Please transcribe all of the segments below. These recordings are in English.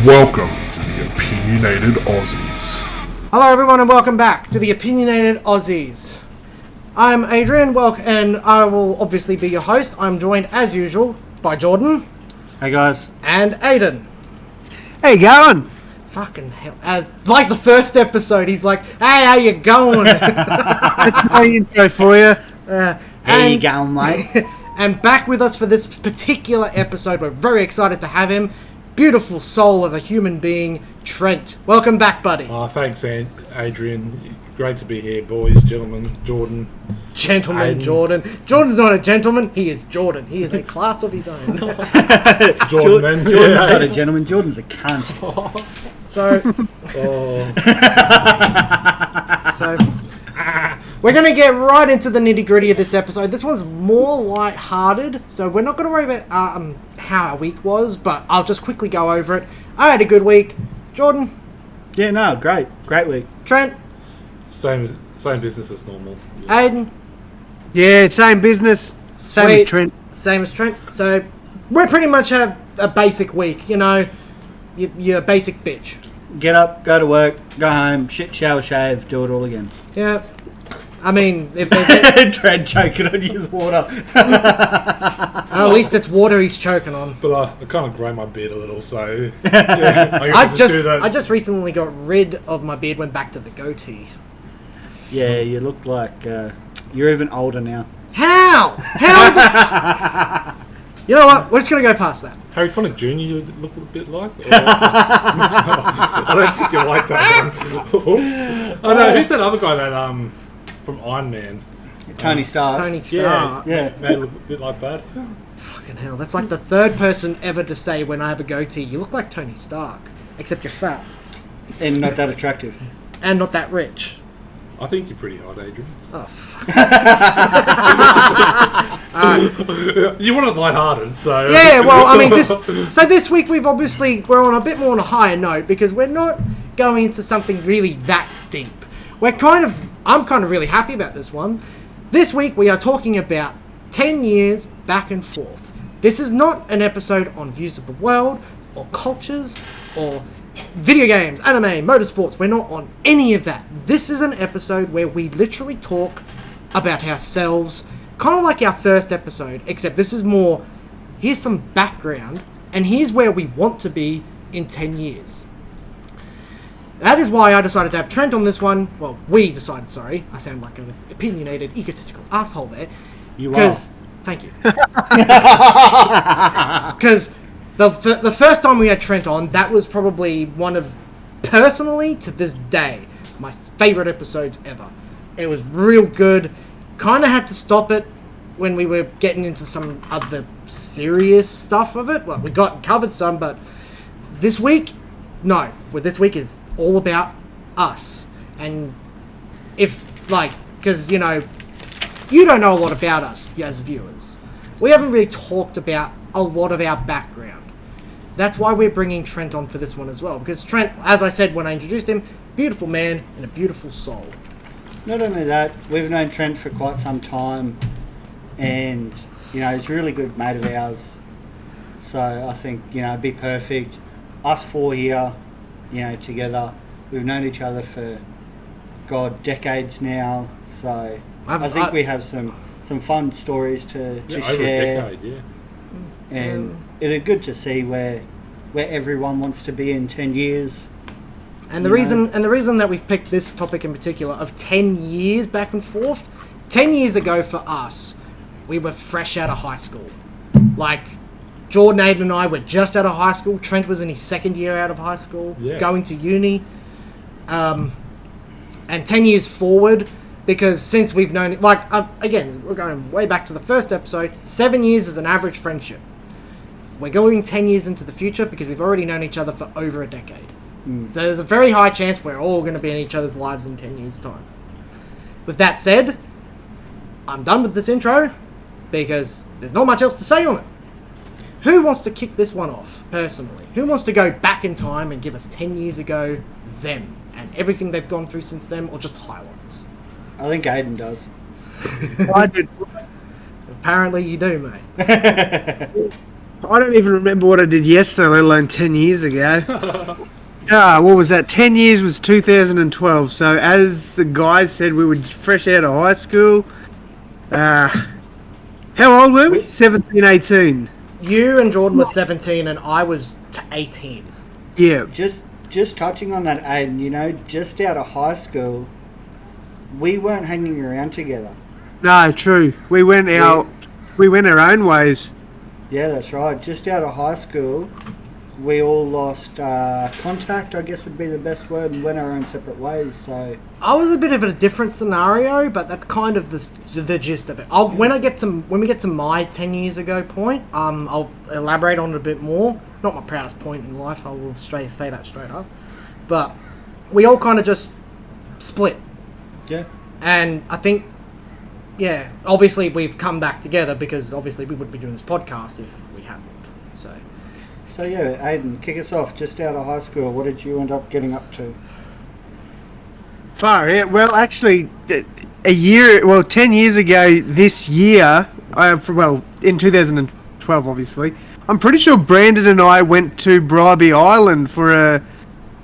Welcome to the Opinionated Aussies. Hello everyone and welcome back to the Opinionated Aussies. I'm Adrian, and I will obviously be your host. I'm joined as usual by Jordan. Hey guys. And Aden. Hey, going? Fucking hell. As like the first episode, he's like, hey, how you going? How intro for you? How you going, mate? And back with us for this particular episode, we're very excited to have him. Beautiful soul of a human being, Trent. Welcome back, buddy. Oh, thanks, Adrian. Great to be here, boys, gentlemen, Jordan. Gentleman Aden. Jordan. Jordan's not a gentleman, he is Jordan. He is a class of his own. Jordan, Jordan's not a gentleman, Jordan's a cunt. So we're going to get right into the nitty-gritty of this episode. This one's more light-hearted, so we're not going to worry about how our week was, but I'll just quickly go over it. I had a good week. Jordan? Yeah, no, great week. Trent? Same business as normal. Aden? Yeah, same business. Same Sweet. as Trent. Same as Trent. So we pretty much have a basic week, you know. You're a basic bitch. Get up, go to work, go home, shit, shower, shave, do it all again. Yeah. I mean, if there's Trent choking on his water. at least it's water he's choking on. But I kind of grow my beard a little, so yeah, I guess do that. I just recently got rid of my beard, went back to the goatee. Yeah, you look like you're even older now. How? You know what? We're just going to go past that. Harry Connick Jr. you look a bit like? Or... I don't think you like that one. Oops. Oh no, who's that other guy that from Iron Man? Tony Stark. Tony Stark. Yeah. They look a bit like that. Fucking hell. That's like the third person ever to say when I have a goatee, you look like Tony Stark. Except you're fat. And not that attractive. And not that rich. I think you're pretty hot, Adrian. Oh, fuck. You want it lighthearted, so... Yeah, well, I mean, this week we're on a bit more on a higher note because we're not going into something really that deep. I'm kind of really happy about this one. This week we are talking about 10 years back and forth. This is not an episode on views of the world or cultures or video games, anime, motorsports. We're not on any of that. This is an episode where we literally talk about ourselves, kind of like our first episode, except this is more, here's some background, and here's where we want to be in 10 years. That is why I decided to have Trent on this one. Well, we decided, sorry. I sound like an opinionated, egotistical asshole there. You are. Thank you. Because the first time we had Trent on, that was probably one of, personally, to this day, my favourite episodes ever. It was real good. Kind of had to stop it when we were getting into some of the serious stuff of it. Well, we covered some, but this week, no. Well, this week is all about us. And because, you don't know a lot about us as viewers. We haven't really talked about a lot of our background. That's why we're bringing Trent on for this one as well. Because Trent, as I said when I introduced him, beautiful man and a beautiful soul. Not only that, we've known Trent for quite some time, and he's a really good mate of ours. So I think it'd be perfect. Us four here, together. We've known each other for decades now. So I think we have some fun stories to over share. a decade, yeah. And it'd be good to see where everyone wants to be in 10 years. And the reason that we've picked this topic in particular of 10 years back and forth, 10 years ago for us, we were fresh out of high school. Like, Jordan, Aden and I were just out of high school. Trent was in his second year out of high school, going to uni. And 10 years forward, because since we've known it, again, we're going way back to the first episode, 7 years is an average friendship. We're going 10 years into the future because we've already known each other for over a decade. So there's a very high chance we're all going to be in each other's lives in 10 years' time. With that said, I'm done with this intro because there's not much else to say on it. Who wants to kick this one off, personally? Who wants to go back in time and give us 10 years ago, them, and everything they've gone through since then, or just highlights? I think Aden does. I did. Apparently you do, mate. I don't even remember what I did yesterday, let alone 10 years ago. What was that? 10 years was 2012. So as the guys said, we were fresh out of high school. How old were we? 17, 18. You and Jordan were 17 and I was 18. Yeah. Just touching on that, Aden, you know, just out of high school, we weren't hanging around together. No, true. We went our own ways. Yeah, that's right. Just out of high school, we all lost contact, I guess would be the best word, and went our own separate ways. So I was a bit of a different scenario, but that's kind of the gist of it. When we get to my 10 years ago point, I'll elaborate on it a bit more. Not my proudest point in life, I will say that straight up. But we all kind of just split. yeah, And I think, yeah, obviously we've come back together because obviously we wouldn't be doing this podcast if we hadn't. So yeah, Aden, kick us off. Just out of high school, what did you end up getting up to? Far out. Well, actually, 10 years ago this year, in 2012, obviously, I'm pretty sure Brandon and I went to Bribey Island for a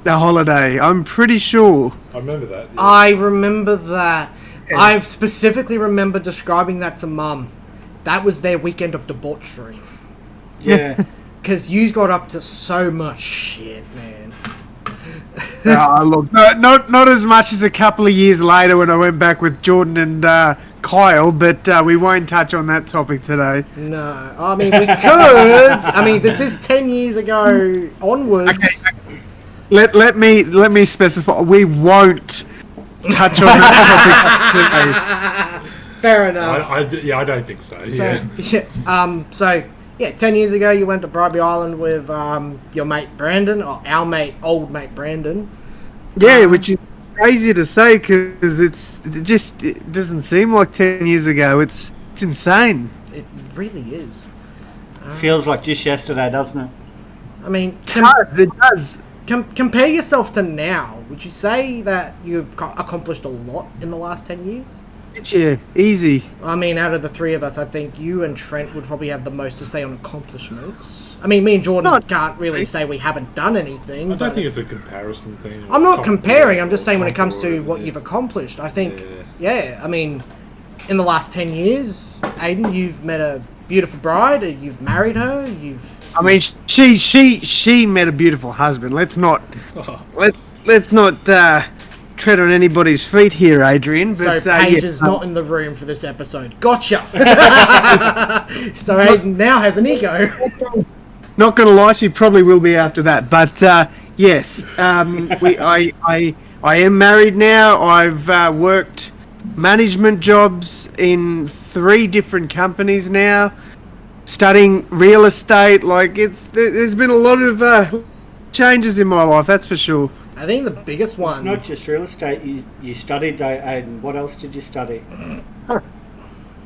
holiday. I'm pretty sure. I remember that. Yeah. I remember that. Yeah. I specifically remember describing that to Mum. That was their weekend of debauchery. Yeah. Because you got up to so much shit, man. Look, not as much as a couple of years later when I went back with Jordan and Kyle, but we won't touch on that topic today. No, I mean, we could. I mean, this is 10 years ago onwards. Okay. Let me specify. We won't touch on that topic today. Fair enough. I don't think so. Yeah, 10 years ago you went to Bribey Island with your mate Brandon, or our old mate Brandon. Yeah, which is crazy to say because it doesn't seem like 10 years ago. It's insane. It really is. Feels like just yesterday, doesn't it? I mean, It does. compare yourself to now. Would you say that you've accomplished a lot in the last 10 years? Yeah, easy. I mean, out of the three of us, I think you and Trent would probably have the most to say on accomplishments. I mean, me and Jordan can't really say we haven't done anything. I don't think it's a comparison thing. I'm not comparing, I'm just saying when it comes to what you've accomplished. I think, I mean, in the last 10 years, Aden, you've met a beautiful bride, you've married her, I mean, she met a beautiful husband. Let's not tread on anybody's feet here, Adrian. But, so Paige is not in the room for this episode. Gotcha! So Aden now has an ego. Not gonna lie, she probably will be after that. But yes, I am married now. I've worked management jobs in 3 different companies now. Studying real estate, there's been a lot of changes in my life. That's for sure. I think the biggest one... It's not just real estate. You studied, Aden. What else did you study?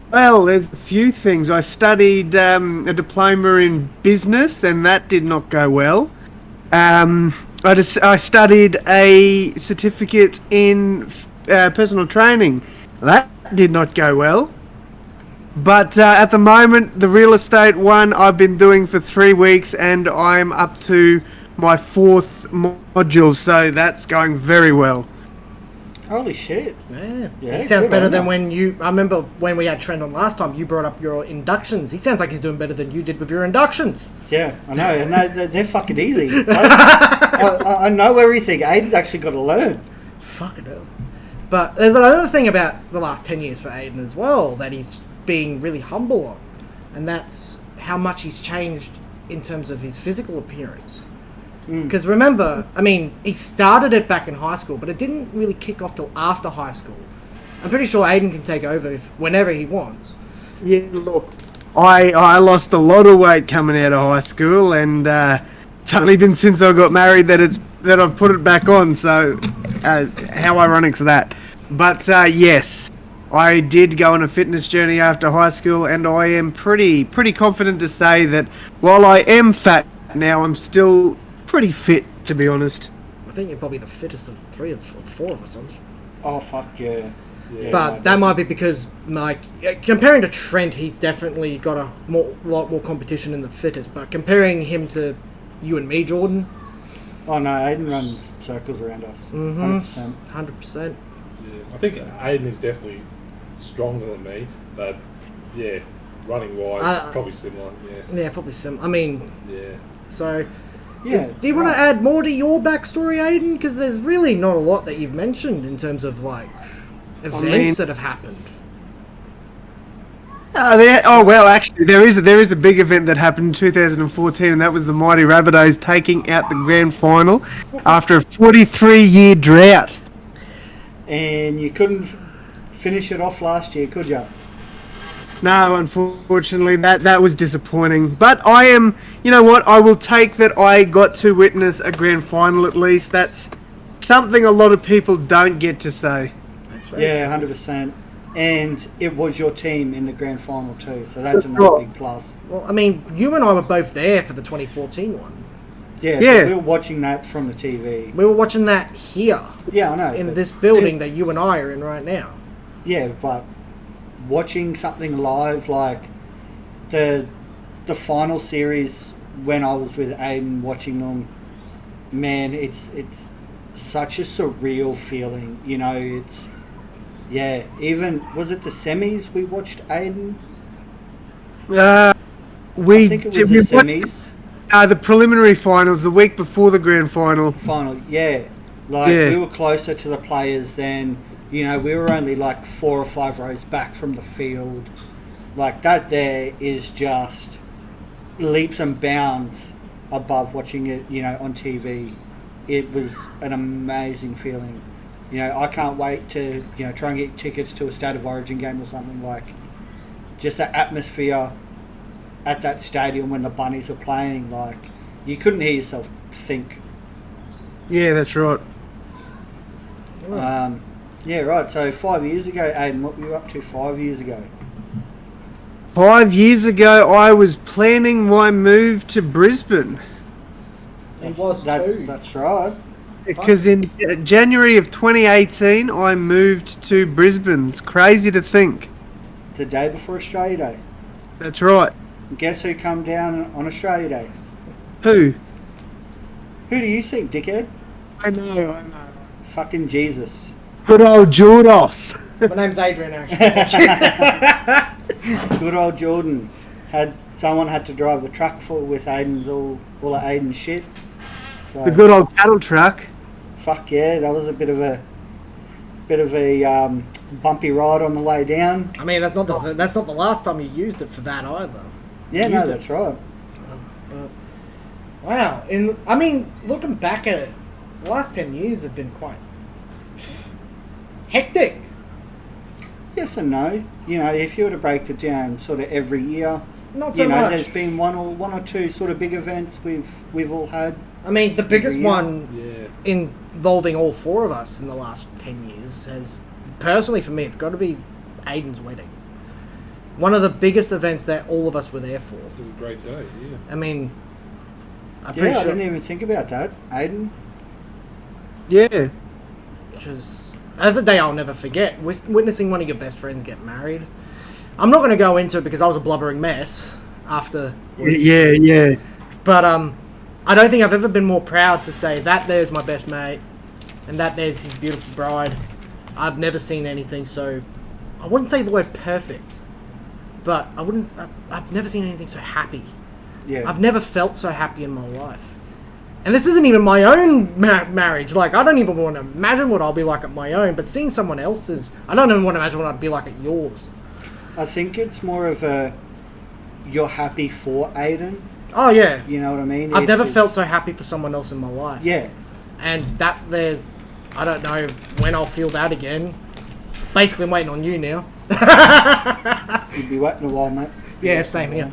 Well, there's a few things. I studied a diploma in business, and that did not go well. I studied a certificate in personal training. That did not go well. But at the moment, the real estate one I've been doing for 3 weeks, and I'm up to my 4th module, so that's going very well. Holy shit. Yeah, Yeah, he sounds good better on than that. when you... I remember when we had Trent on last time, you brought up your inductions. He sounds like he's doing better than you did with your inductions. Yeah, I know, and they're fucking easy. I know everything. Aden's actually got to learn. Fucking hell. But there's another thing about the last 10 years for Aden as well that he's being really humble on. And that's how much he's changed in terms of his physical appearance. Because remember, I mean, he started it back in high school, but it didn't really kick off till after high school. I'm pretty sure Aden can take over whenever he wants. Yeah, look, I lost a lot of weight coming out of high school, and it's only been since I got married that I've put it back on. So, how ironic's that? But yes, I did go on a fitness journey after high school, and I am pretty confident to say that while I am fat now, I'm still pretty fit, to be honest. I think you're probably the fittest of 3 or 4 of us, honestly. Oh, fuck yeah. Yeah. But that might be because, like, comparing to Trent, he's definitely got a lot more competition in the fittest. But comparing him to you and me, Jordan, Oh no, Aden runs circles around us. 100%. 100%. I think Aden is definitely stronger than me, but yeah, running wise, probably similar. Yeah. Yeah, probably some. I mean, Yeah. so. Yeah. Do you want to add more to your backstory, Aden? Because there's really not a lot that you've mentioned in terms of, like, events that have happened. Well, actually, there is a big event that happened in 2014, and that was the mighty Rabbitohs taking out the grand final after a 43-year drought. And you couldn't finish it off last year, could you? No, unfortunately, that was disappointing. But I am, you know what? I will take that I got to witness a grand final at least. That's something a lot of people don't get to say. Yeah, 100%. And it was your team in the grand final too, so that's another big plus. Well, I mean, you and I were both there for the 2014 one. Yeah, Yeah. So we were watching that from the TV. We were watching that here, Yeah, I know. in but- this building that you and I are in right now. Yeah, but watching something live like the final series when I was with Aden watching them, man, it's such a surreal feeling. You know, it's even was it the semis we watched Aden? I think it was the semis. The preliminary finals the week before the grand final. Final, yeah. Like we were closer to the players than, you know, we were only like 4 or 5 rows back from the field. Like that there is just leaps and bounds above watching it, you know, on TV. It was an amazing feeling. You know, I can't wait to, you know, try and get tickets to a State of Origin game or something. Like just the atmosphere at that stadium when the Bunnies were playing, like you couldn't hear yourself think. Yeah, that's right. Yeah, right. So 5 years ago, Aden, what were you up to 5 years ago? 5 years ago, I was planning my move to Brisbane. It was too. That's right. Because in January of 2018, I moved to Brisbane. It's crazy to think. The day before Australia Day. That's right. Guess who come down on Australia Day? Who? Who do you think, dickhead? I know. Fucking Jesus. Good old Jordos. My name's Adrian, actually. Good old Jordan. Someone had to drive the truck full with Aden's all of Aden's shit. So, The good old cattle truck. fuck yeah, that was a bit of a bumpy ride on the way down. I mean, that's not the last time you used it for that either. Yeah, Used no, it. that's right. Wow. I mean, looking back at it, the last 10 years have been quite hectic. Yes and no. You know, if you were to break it down sort of every year, Not so you know, much. there's been one or two sort of big events we've all had. I mean, the biggest Yeah. one Yeah. involving all four of us in the last 10 years has, personally for me, it's got to be Aden's wedding. One of the biggest events that all of us were there for. It was a great day, yeah. I mean, I'm Yeah, pretty I sure didn't even think about that. Aden. Yeah. because as a day I'll never forget, witnessing one of your best friends get married. I'm not going to go into it because I was a blubbering mess after. Yeah. But I don't think I've ever been more proud to say that there's my best mate, and that there's his beautiful bride. I've never seen anything so. I wouldn't say the word perfect, but I've never seen anything so happy. Yeah. I've never felt so happy in my life. And this isn't even my own marriage. Like, I don't even want to imagine what I'll be like at my own, but seeing someone else's, I don't even want to imagine what I'd be like at yours. I think it's more of you're happy for Aden. Oh, yeah. You know what I mean? I've never It's- felt so happy for someone else in my life. Yeah. And that there's, I don't know when I'll feel that again. Basically, I'm waiting on you now. You'd be waiting a while, mate. Yeah, same here.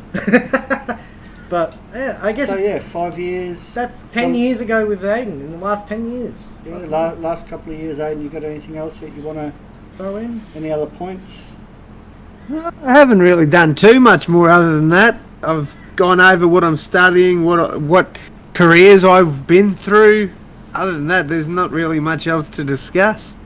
But, yeah, I guess So yeah, 5 years. that's 10 years ago with Aden, in the last 10 years. Yeah, last couple of years, Aden. You got anything else that you want to? Throw in? Any other points? I haven't really done too much more other than that. I've gone over what I'm studying, what careers I've been through. Other than that, there's not really much else to discuss.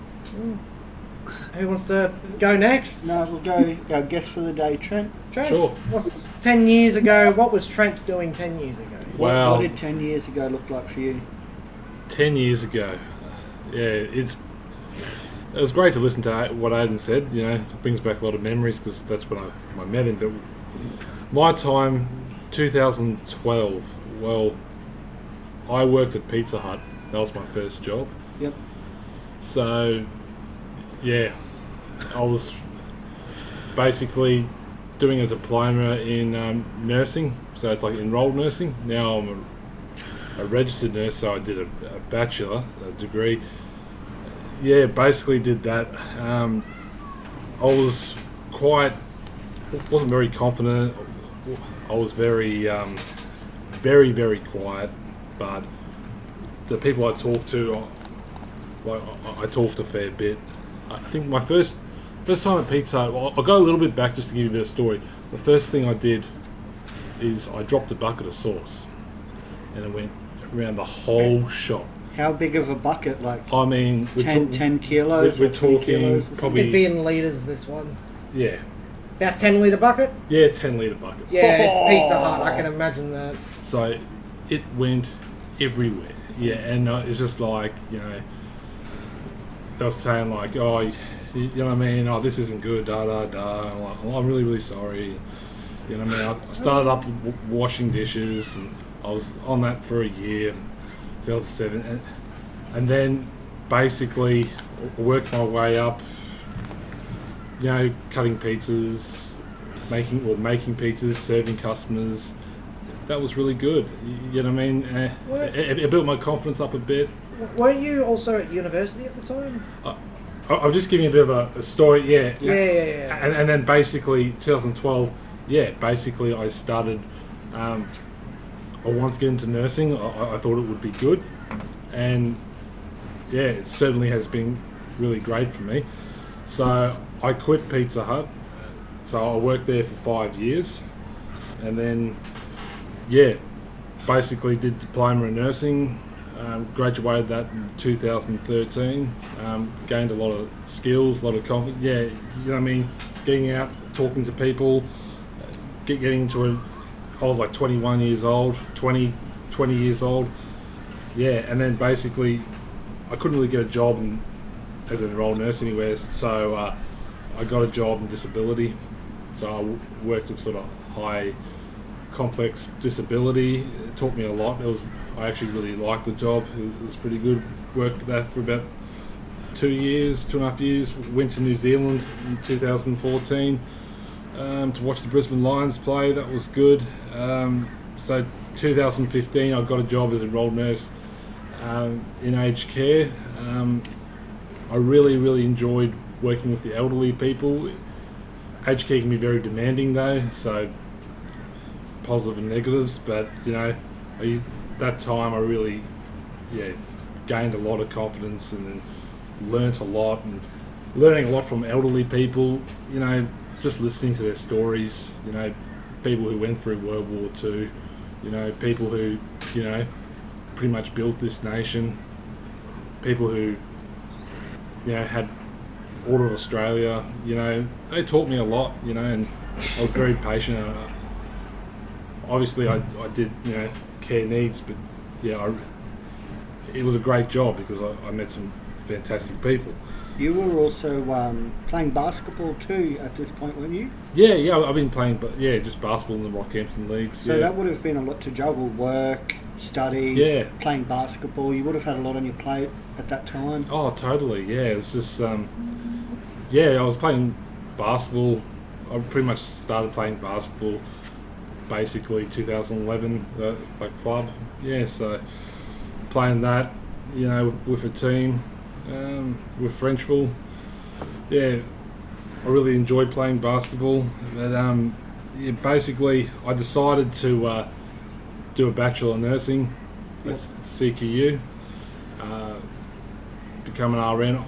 Who wants to go next? No, we'll go our guest for the day, Trent. Trent? Sure. What's 10 years ago? What was Trent doing 10 years ago? Well, What did 10 years ago look like for you? 10 years ago, it was great to listen to what Aden said. You know, it brings back a lot of memories because that's when I met him. But my time, 2012. Well, I worked at Pizza Hut. That was my first job. Yep. So, yeah, I was basically doing a diploma in nursing. So it's like enrolled nursing. Now I'm a registered nurse, so I did a bachelor degree. Yeah, basically did that. I wasn't very confident. I was very, very quiet. But the people I talked to, I talked a fair bit. I think my first time at Pizza Hut, I'll go a little bit back just to give you a bit of story. The first thing I did is I dropped a bucket of sauce, and it went around the whole shop. How big of a bucket? Like I mean, 10 kilos? We're or 20 talking kilos or something? probably- It'd be in litres, this one. Yeah, About 10 litre bucket? yeah, 10-litre bucket. Yeah, it's Pizza Hut. I can imagine that. So it went everywhere. Yeah, and it's just like, you know, they was saying like, oh, you know what I mean? Oh, this isn't good. Da da da. I'm like, oh, I'm really, really sorry. You know what I mean? I started up washing dishes, and I was on that for a year, 2007, and then basically worked my way up. You know, cutting pizzas, making pizzas, serving customers. That was really good. You know what I mean? It built my confidence up a bit. Weren't you also at university at the time? I'll just give you a bit of a story. Yeah. Yeah. And then basically 2012. Yeah, basically I started. I wanted to get into nursing. I thought it would be good, and yeah, it certainly has been really great for me. So I quit Pizza Hut. So I worked there for 5 years, and then yeah, basically did diploma in nursing. Graduated that in 2013. Gained a lot of skills, a lot of confidence. Yeah, you know what I mean. Getting out, talking to people, getting into it. I was like 21 years old, 20 years old. Yeah, and then basically I couldn't really get a job as an enrolled nurse anywhere, so I got a job in disability. So I worked with sort of high complex disability. It taught me a lot. I actually really liked the job. It was pretty good. Worked that for about 2.5 years. Went to New Zealand in 2014 to watch the Brisbane Lions play. That was good. So 2015 I got a job as enrolled nurse in aged care. I really enjoyed working with the elderly people. Aged care can be very demanding though, so positive and negatives, but you know, that time I really gained a lot of confidence and then learnt a lot, and learning a lot from elderly people, you know, just listening to their stories, you know, people who went through World War II, you know, people who, you know, pretty much built this nation, people who, you know, had Order of Australia, you know, they taught me a lot, you know, and I was very patient. Obviously I did, you know, care needs, but yeah, it was a great job because I met some fantastic people. You were also playing basketball too at this point, weren't you? Yeah, I've been playing, but yeah, just basketball in the Rockhampton leagues. So yeah. that would have been a lot to juggle: work, study, playing basketball. You would have had a lot on your plate at that time. Oh, totally. Yeah, it's just I was playing basketball. I pretty much started playing basketball basically 2011 at club. Yeah, so playing that, you know, with a team, with Frenchville. Yeah, I really enjoyed playing basketball. But basically I decided to do a Bachelor of Nursing at CQU, become an RN.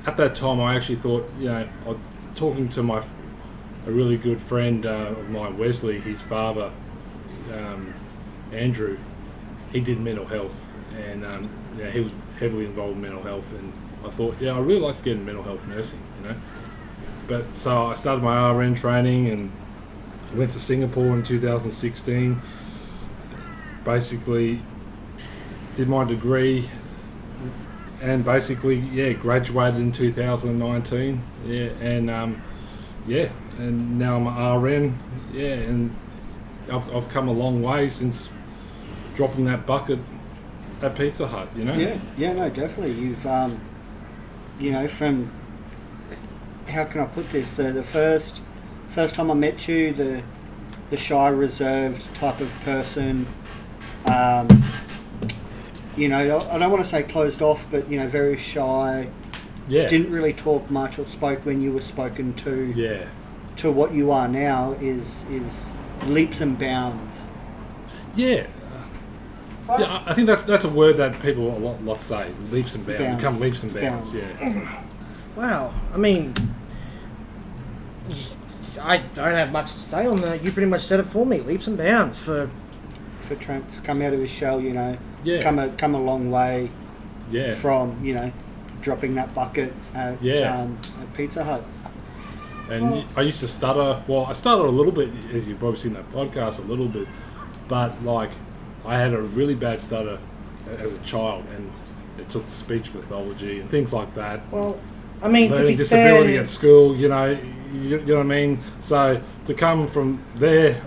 At that time I actually thought, you know, I was talking to a really good friend of mine, Wesley, his father, Andrew. He did mental health, and yeah, he was heavily involved in mental health, and I thought, yeah, I really like to get into mental health nursing, you know. But so I started my RN training and went to Singapore in 2016. Basically, did my degree, and basically, yeah, graduated in 2019. Yeah, and yeah, and now I'm an RN. Yeah, and I've come a long way since dropping that bucket at Pizza Hut. You know. Yeah, no, definitely. You've, you know, from how can I put this? The first time I met you, the shy, reserved type of person. You know, I don't want to say closed off, but you know, very shy. Yeah. Didn't really talk much or spoke when you were spoken to. Yeah. To what you are now is leaps and bounds. Yeah. Yeah, I think that's a word that people a lot say. Leaps and bounds. Become leaps and bounds. Yeah. Wow. I mean, I don't have much to say on that. You pretty much said it for me. Leaps and bounds for Trent to come out of his shell, you know. Yeah. Come a long way. Yeah. From, you know, dropping that bucket at Pizza Hut. And I used to stutter. Well, I stuttered a little bit, as you've probably seen that podcast, a little bit. But, like, I had a really bad stutter as a child, and it took speech pathology and things like that. Well, I mean, learning to be disability fair, at school, you know what I mean? So, to come from there,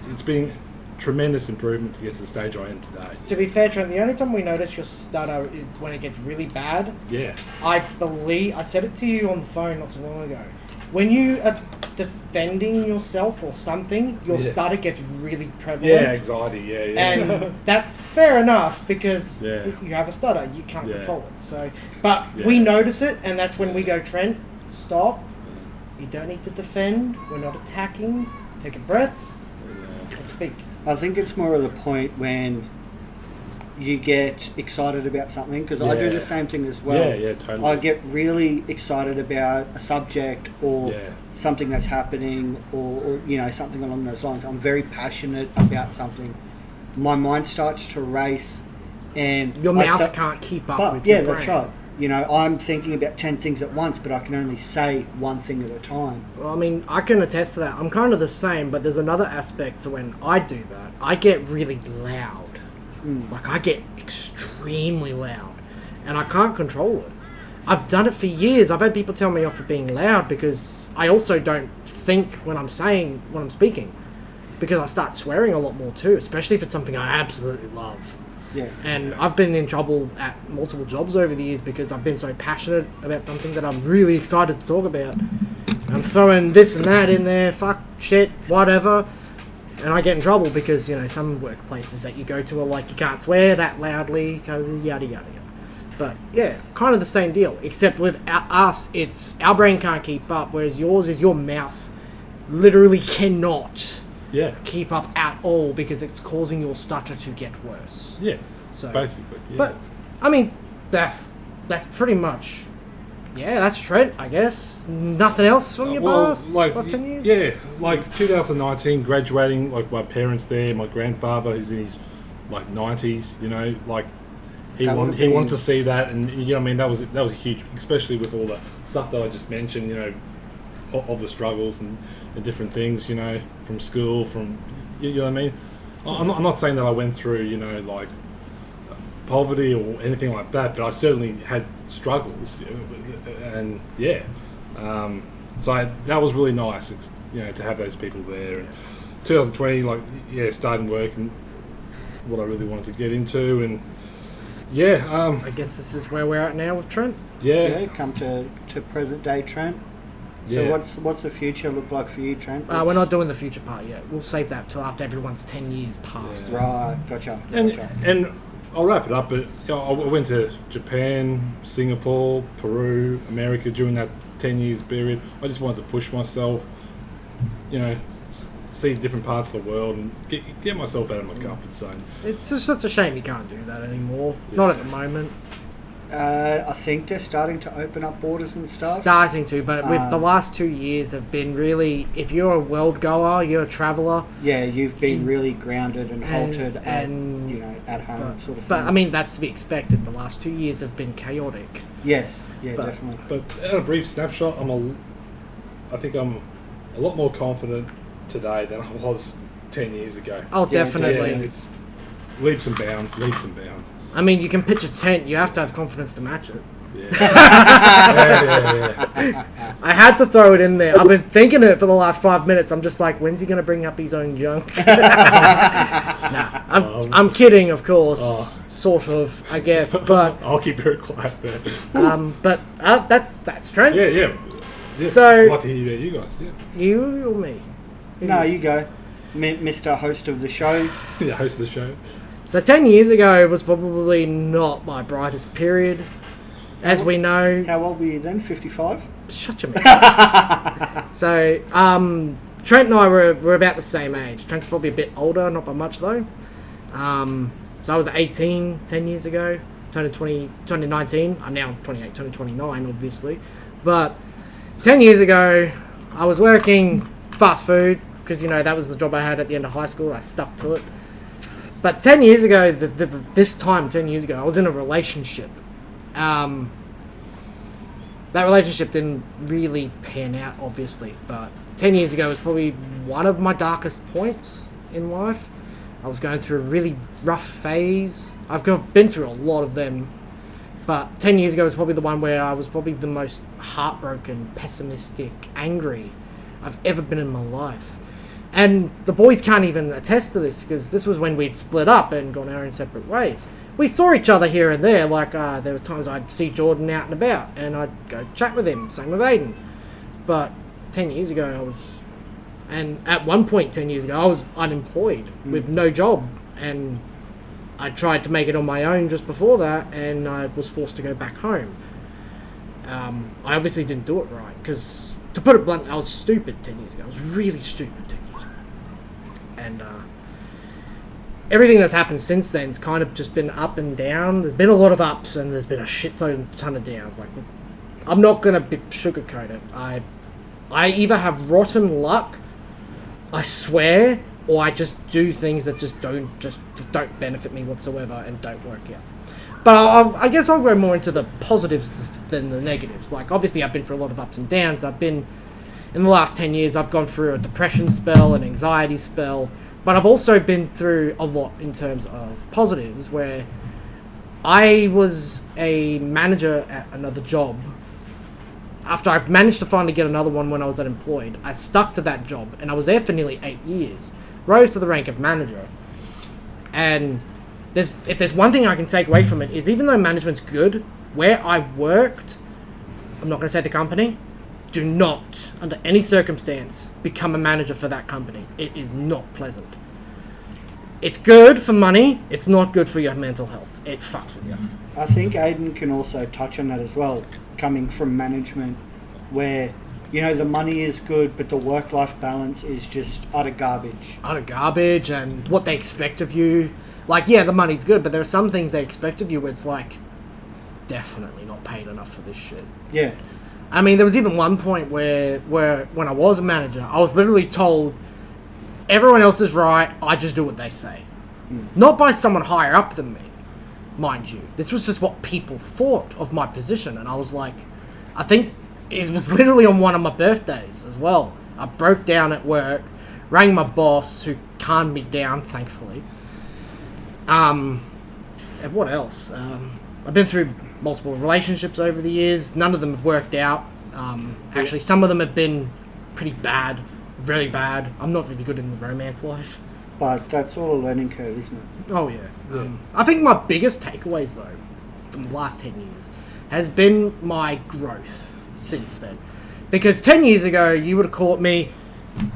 it's been tremendous improvement to get to the stage I am today. To be fair, Trent, the only time we notice your stutter is when it gets really bad. Yeah. I believe, I said it to you on the phone not too long ago. When you are defending yourself or something, your stutter gets really prevalent. Yeah, anxiety, yeah. And that's fair enough because Yeah. you have a stutter, you can't Yeah. control it. So, but Yeah. we notice it, and that's when we go, Trent, stop. You don't need to defend. We're not attacking. Take a breath and speak. I think it's more of the point when you get excited about something, because I do the same thing as well. Yeah, totally. I get really excited about a subject or something that's happening or, you know, something along those lines. I'm very passionate about something. My mind starts to race and... Your mouth can't keep up with your brain. That's right. You know, I'm thinking about 10 things at once, but I can only say one thing at a time. Well, I mean, I can attest to that. I'm kind of the same, but there's another aspect to when I do that. I get really loud. Like, I get extremely loud, and I can't control it. I've done it for years. I've had people tell me off for being loud because I also don't think when I'm speaking, because I start swearing a lot more too, especially if it's something I absolutely love. Yeah. And I've been in trouble at multiple jobs over the years because I've been so passionate about something that I'm really excited to talk about. I'm throwing this and that in there, fuck, shit, whatever. And I get in trouble because, you know, some workplaces that you go to are like, you can't swear that loudly, yada, yada, yada. But, yeah, kind of the same deal. Except with us, it's our brain can't keep up, whereas yours is your mouth literally cannot keep up at all because it's causing your stutter to get worse. Yeah, so basically. Yeah. But, I mean, that's pretty much... Yeah, that's Trent, I guess. Nothing else from your past 10 years? Yeah, like 2019, graduating, like my parents there, my grandfather who's in his like 90s, you know, like he wanted to see that, and you know what I mean, that was huge, especially with all the stuff that I just mentioned, you know, of the struggles and the different things, you know, from school, from you know what I mean. I'm not saying that I went through, you know, like poverty or anything like that, but I certainly had struggles, and so that was really nice, you know, to have those people there. And 2020, starting work and what I really wanted to get into, and I guess this is where we're at now with Trent. Come to present day Trent. So what's the future look like for you, Trent? We're not doing the future part yet. We'll save that till after everyone's 10 years passed. Right, gotcha. And I'll wrap it up, but I went to Japan, Singapore, Peru, America during that 10 years period. I just wanted to push myself, you know, see different parts of the world and get myself out of my comfort zone. It's just such a shame you can't do that anymore. Not at the moment. I think they're starting to open up borders and stuff. Starting to, but with the last 2 years have been really, if you're a world goer, you're a traveller. Yeah, you've been really grounded and halted and at home sort of thing. But I mean, that's to be expected. The last 2 years have been chaotic. Yes, yeah, But- definitely. But at a brief snapshot, I think I'm a lot more confident today than I was 10 years ago. Oh, Yeah, definitely. Yeah, it's leaps and bounds, leaps and bounds. I mean, you can pitch a tent. You have to have confidence to match it. Yeah. yeah. I had to throw it in there. I've been thinking it for the last 5 minutes. I'm just like, when's he going to bring up his own junk? I'm kidding, of course. Sort of, I guess. But I'll keep very quiet there. that's Trent. Yeah. So- I'd like to hear about you guys. Yeah. You or me? No, you go. Mr. Host of the show. Yeah, host of the show. So 10 years ago was probably not my brightest period. As we know... How old were you then? 55? Shut your mouth. So, Trent and I were about the same age. Trent's probably a bit older, not by much though. So I was 18 10 years ago. Turned 2019. I'm now 28, turning 29 obviously. But 10 years ago, I was working fast food because, you know, that was the job I had at the end of high school. I stuck to it. But 10 years ago, this time 10 years ago, I was in a relationship. That relationship didn't really pan out, obviously, but 10 years ago was probably one of my darkest points in life. I was going through a really rough phase. I've been through a lot of them, but 10 years ago was probably the one where I was probably the most heartbroken, pessimistic, angry I've ever been in my life. And the boys can't even attest to this, because this was when we'd split up and gone our own separate ways. We saw each other here and there, like there were times I'd see Jordan out and about, and I'd go chat with him, same with Aden. But 10 years ago I was... And at one point 10 years ago I was unemployed, with no job, and I tried to make it on my own just before that, and I was forced to go back home. I obviously didn't do it right, because, to put it bluntly, I was stupid 10 years ago. I was really stupid 10 years ago. And everything that's happened since then has kind of just been up and down. There's been a lot of ups and there's been a shit ton of downs. Like, I'm not going to sugarcoat it. I either have rotten luck, I swear, or I just do things that just don't benefit me whatsoever and don't work out. But I guess I'll go more into the positives than the negatives. Like, obviously I've been through a lot of ups and downs. In the last 10 years, I've gone through a depression spell, an anxiety spell, but I've also been through a lot in terms of positives, where I was a manager at another job. After I've managed to finally get another one when I was unemployed, I stuck to that job, and I was there for nearly 8 years. Rose to the rank of manager. And if there's one thing I can take away from it, is even though management's good, where I worked, I'm not going to say the company, do not, under any circumstance, become a manager for that company. It is not pleasant. It's good for money, it's not good for your mental health. It fucks with you. I think Aden can also touch on that as well, coming from management, where, you know, the money is good, but the work-life balance is just utter garbage. Utter garbage, and what they expect of you. Like, yeah, the money's good, but there are some things they expect of you where it's like, definitely not paid enough for this shit. Yeah. I mean, there was even one point where when I was a manager, I was literally told, everyone else is right, I just do what they say. Not by someone higher up than me, mind you. This was just what people thought of my position, and I was like, I think it was literally on one of my birthdays as well. I broke down at work, rang my boss, who calmed me down, thankfully. And what else? I've been through multiple relationships over the years. None of them have worked out. Actually, some of them have been pretty bad, really bad. I'm not really good in the romance life. But that's all a learning curve, isn't it? Oh, yeah. I think my biggest takeaways, though, from the last 10 years, has been my growth since then. Because 10 years ago, you would have caught me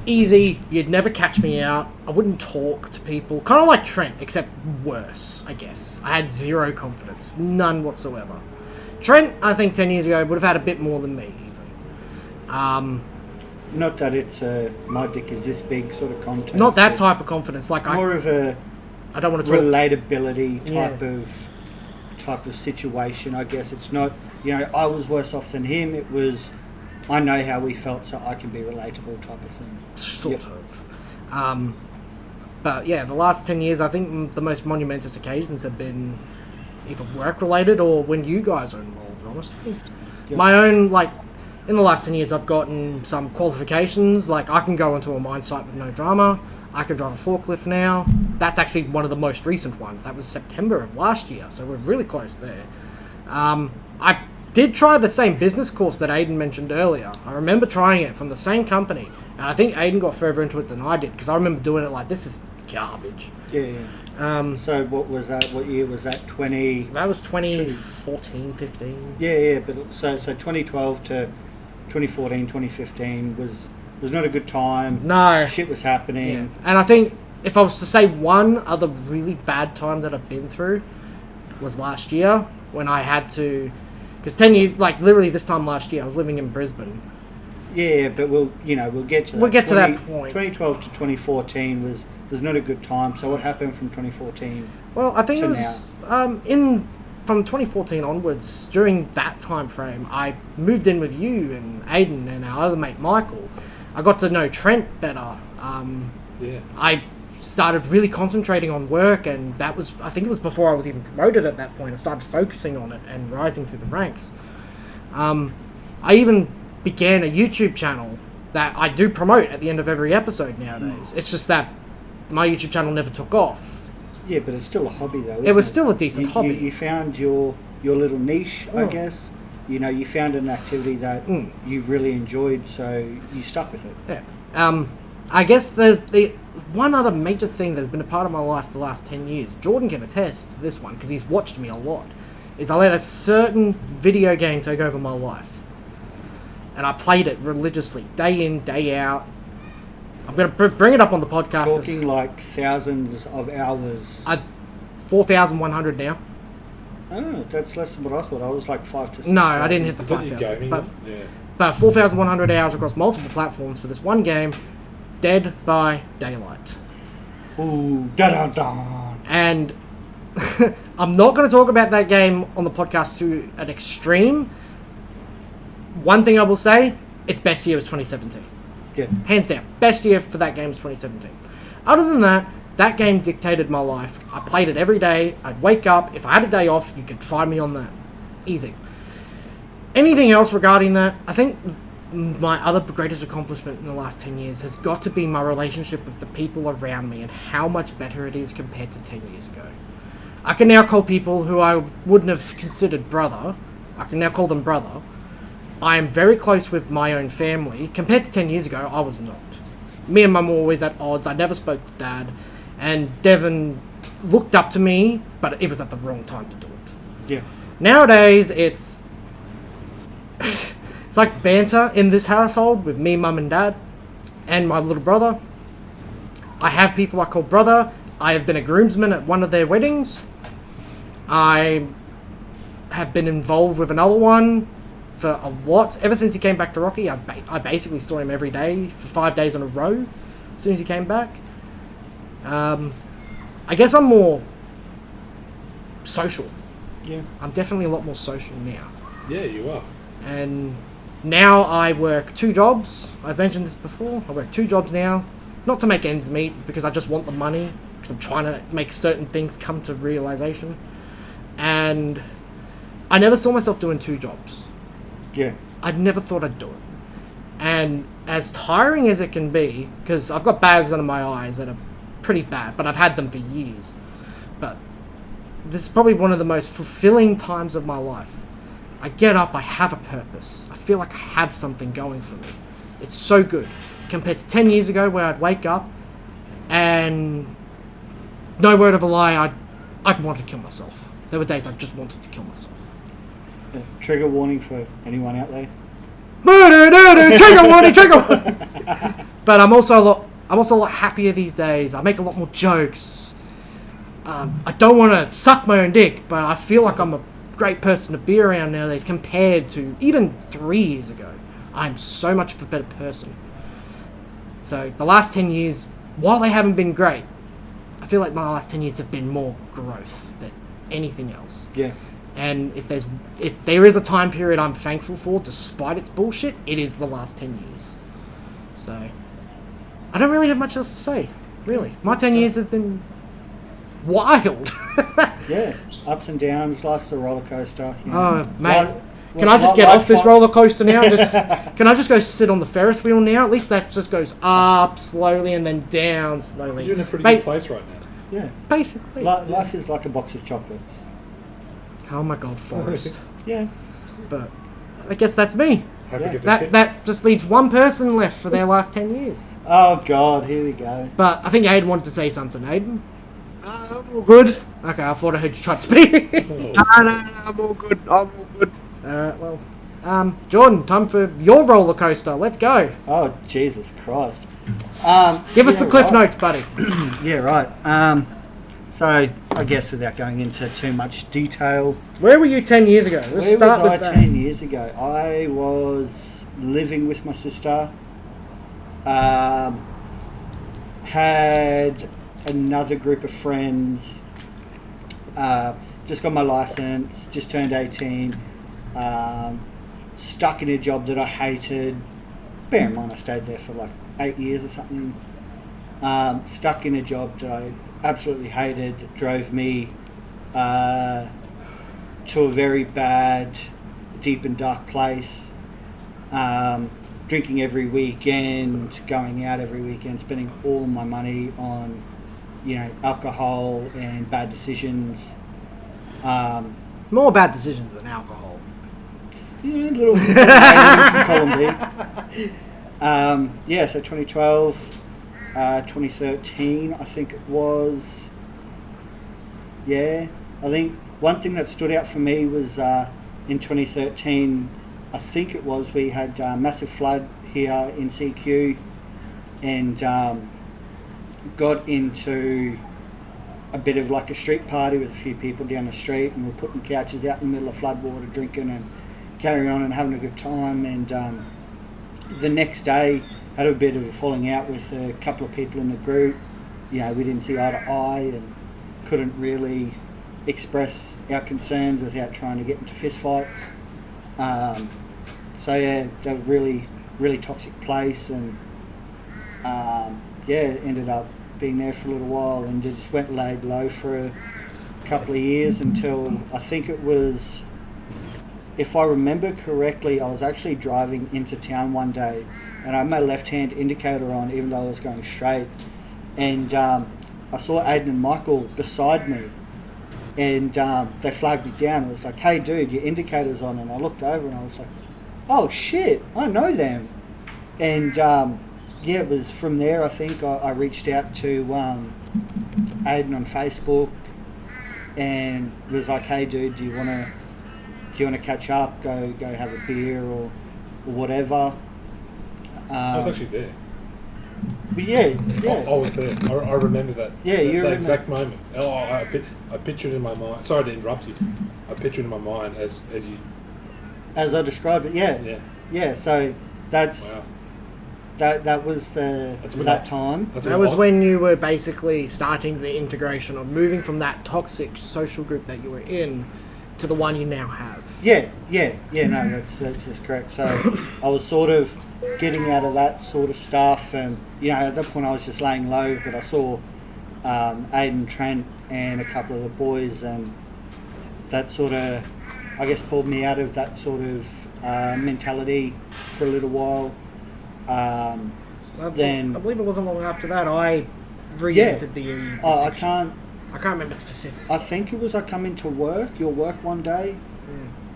easy, you'd never catch me out, I wouldn't talk to people. Kind of like Trent, except worse, I guess. I had zero confidence. None whatsoever. Trent, I think 10 years ago, would have had a bit more than me, even. Not that it's my dick is this big sort of contest. Not that It's type of confidence. Like, more of a I don't want to talk. relatability type of situation. I guess it's not, I was worse off than him. It was, I know how we felt, so I can be relatable type of thing. Sort of. But yeah, the last 10 years, I think the most monumentous occasions have been either work-related or when you guys are involved, honestly. Yep. My own, in the last 10 years, I've gotten some qualifications. I can go into a mine site with no drama. I can drive a forklift now. That's actually one of the most recent ones. That was September of last year, so we're really close there. I did try the same business course that Aden mentioned earlier. I remember trying it from the same company, and I think Aden got further into it than I did, because I remember doing it like, this is garbage. Yeah. So what was that? What year was that? That was 2014, 15. Yeah. But so 2012 to 2014, 2015 was not a good time. No. Shit was happening. Yeah. And I think if I was to say one other really bad time that I've been through was last year when I had to, because 10 years, literally this time last year, I was living in Brisbane. Yeah, but we'll get to that. We'll get to that point. 2012 to 2014 was not a good time. So what happened from 2014? Well, I think to it was from 2014 onwards. During that time frame, I moved in with you and Aden and our other mate Michael. I got to know Trent better. I started really concentrating on work, and I think it was before I was even promoted at that point. I started focusing on it and rising through the ranks. I even began a YouTube channel that I do promote at the end of every episode nowadays. It's just that my YouTube channel never took off. Yeah, but it's still a hobby though. It was still a decent hobby. You found your little niche, I guess. You found an activity that you really enjoyed, so you stuck with it. Yeah. I guess the one other major thing that's been a part of my life for the last 10 years, Jordan can attest to this one because he's watched me a lot, is I let a certain video game take over my life. And I played it religiously, day in, day out. I'm going to bring it up on the podcast. Talking like thousands of hours. 4,100 now. Oh, that's less than what I thought. I was like 5 to 6. No, I didn't hit the Video 5,000. gaming, But 4,100 hours across multiple platforms for this one game, Dead by Daylight. Ooh, da-da-da. And I'm not going to talk about that game on the podcast to an extreme. One thing I will say, its best year was 2017. Yeah. Hands down. Best year for that game was 2017. Other than that, that game dictated my life. I played it every day. I'd wake up. If I had a day off, you could find me on that. Easy. Anything else regarding that? I think my other greatest accomplishment in the last 10 years has got to be my relationship with the people around me and how much better it is compared to 10 years ago. I can now call people who I wouldn't have considered brother, I can now call them brother. I am very close with my own family. Compared to 10 years ago, I was not. Me and Mum were always at odds. I never spoke to Dad. And Devon looked up to me, but it was at the wrong time to do it. Yeah. Nowadays, it's like banter in this household with me, Mum and Dad, and my little brother. I have people I call brother. I have been a groomsman at one of their weddings. I have been involved with another one for a lot. Ever since he came back to Rocky, I basically saw him every day for 5 days in a row as soon as he came back. I guess I'm more social. Yeah. I'm definitely a lot more social now. Yeah, you are. And now I work 2 jobs. I've mentioned this before. I work 2 jobs now. Not to make ends meet, because I just want the money. Because I'm trying to make certain things come to realization. And I never saw myself doing 2 jobs. Yeah. I never thought I'd do it. And as tiring as it can be, because I've got bags under my eyes that are pretty bad, but I've had them for years. But this is probably one of the most fulfilling times of my life. I get up, I have a purpose. I feel like I have something going for me. It's so good. Compared to 10 years ago where I'd wake up and, no word of a lie, I'd want to kill myself. There were days I just wanted to kill myself. Yeah. Trigger warning for anyone out there. Trigger warning, trigger warning. But I'm also a lot happier these days. I make a lot more jokes. I don't want to suck my own dick, but I feel like I'm a great person to be around nowadays compared to even 3 years ago. I'm so much of a better person. So the last 10 years, while they haven't been great, I feel like my last 10 years have been more growth than anything else. Yeah. And if there is a time period I'm thankful for, despite its bullshit, it is the last 10 years. So, I don't really have much else to say, really. My 10 years have been wild. Yeah, ups and downs. Life's a roller coaster. You know. Oh, mate. Can I just get off this roller coaster now? Can I just go sit on the Ferris wheel now? At least that just goes up slowly and then down slowly. You're in a pretty good place right now. Yeah. Basically. Life is like a box of chocolates. Oh my god, Forrest. Yeah. But I guess that's me. Hope it gets a That kick. that just leaves one person left for their last 10 years. Oh God, here we go. But I think Aiden wanted to say something. Aiden? I'm all good. Okay, I thought I heard you try to speak. No, I'm all good. I'm all good. Jordan, time for your roller coaster. Let's go. Oh Jesus Christ. Give us the cliff right. notes, buddy. Yeah, right. So I guess without going into too much detail, Where were you 10 years ago? Let's where start was I with that. 10 years ago? I was living with my sister. Had another group of friends. Just got my license. Just turned 18. Stuck in a job that I hated. Bear in mind, I stayed there for like 8 years or something. Stuck in a job that I absolutely hated. It drove me to a very bad, deep and dark place. Drinking every weekend, going out every weekend, spending all my money on, alcohol and bad decisions. More bad decisions than alcohol. Yeah, a little column B. So 2012, 2013, I think it was. Yeah, I think one thing that stood out for me was in 2013, I think it was, we had a massive flood here in CQ and got into a bit of like a street party with a few people down the street, and we're putting couches out in the middle of floodwater, drinking and carrying on and having a good time. And the next day had a bit of a falling out with a couple of people in the group. We didn't see eye to eye and couldn't really express our concerns without trying to get into fist fights. They were really, really toxic place, and ended up being there for a little while and just went laid low for a couple of years until I think it was, if I remember correctly, I was actually driving into town one day and I had my left-hand indicator on even though I was going straight, and I saw Aden and Michael beside me, and they flagged me down. It was like, "Hey dude, your indicator's on," and I looked over and I was like, "Oh shit, I know them." And it was from there I think I reached out to Aden on Facebook and was like, "Hey dude, do you want to catch up, go have a beer or whatever?" I was actually there. But yeah. I was there. I remember that. Yeah, you that remember. exact moment. I pictured in my mind. Sorry to interrupt you. I pictured in my mind as you. As I described it, yeah. Yeah. Yeah, so that's Wow. that was that time. That's That was when you were basically starting the integration of moving from that toxic social group that you were in to the one you now have. Yeah, no, that's just correct. So I was sort of getting out of that sort of stuff, and at that point I was just laying low, but I saw Aden, Trent and a couple of the boys, and that sort of, I guess, pulled me out of that sort of mentality for a little while. I Then believe it wasn't long after that I re-entered the I can't remember specifics. I think it was I come into your work one day,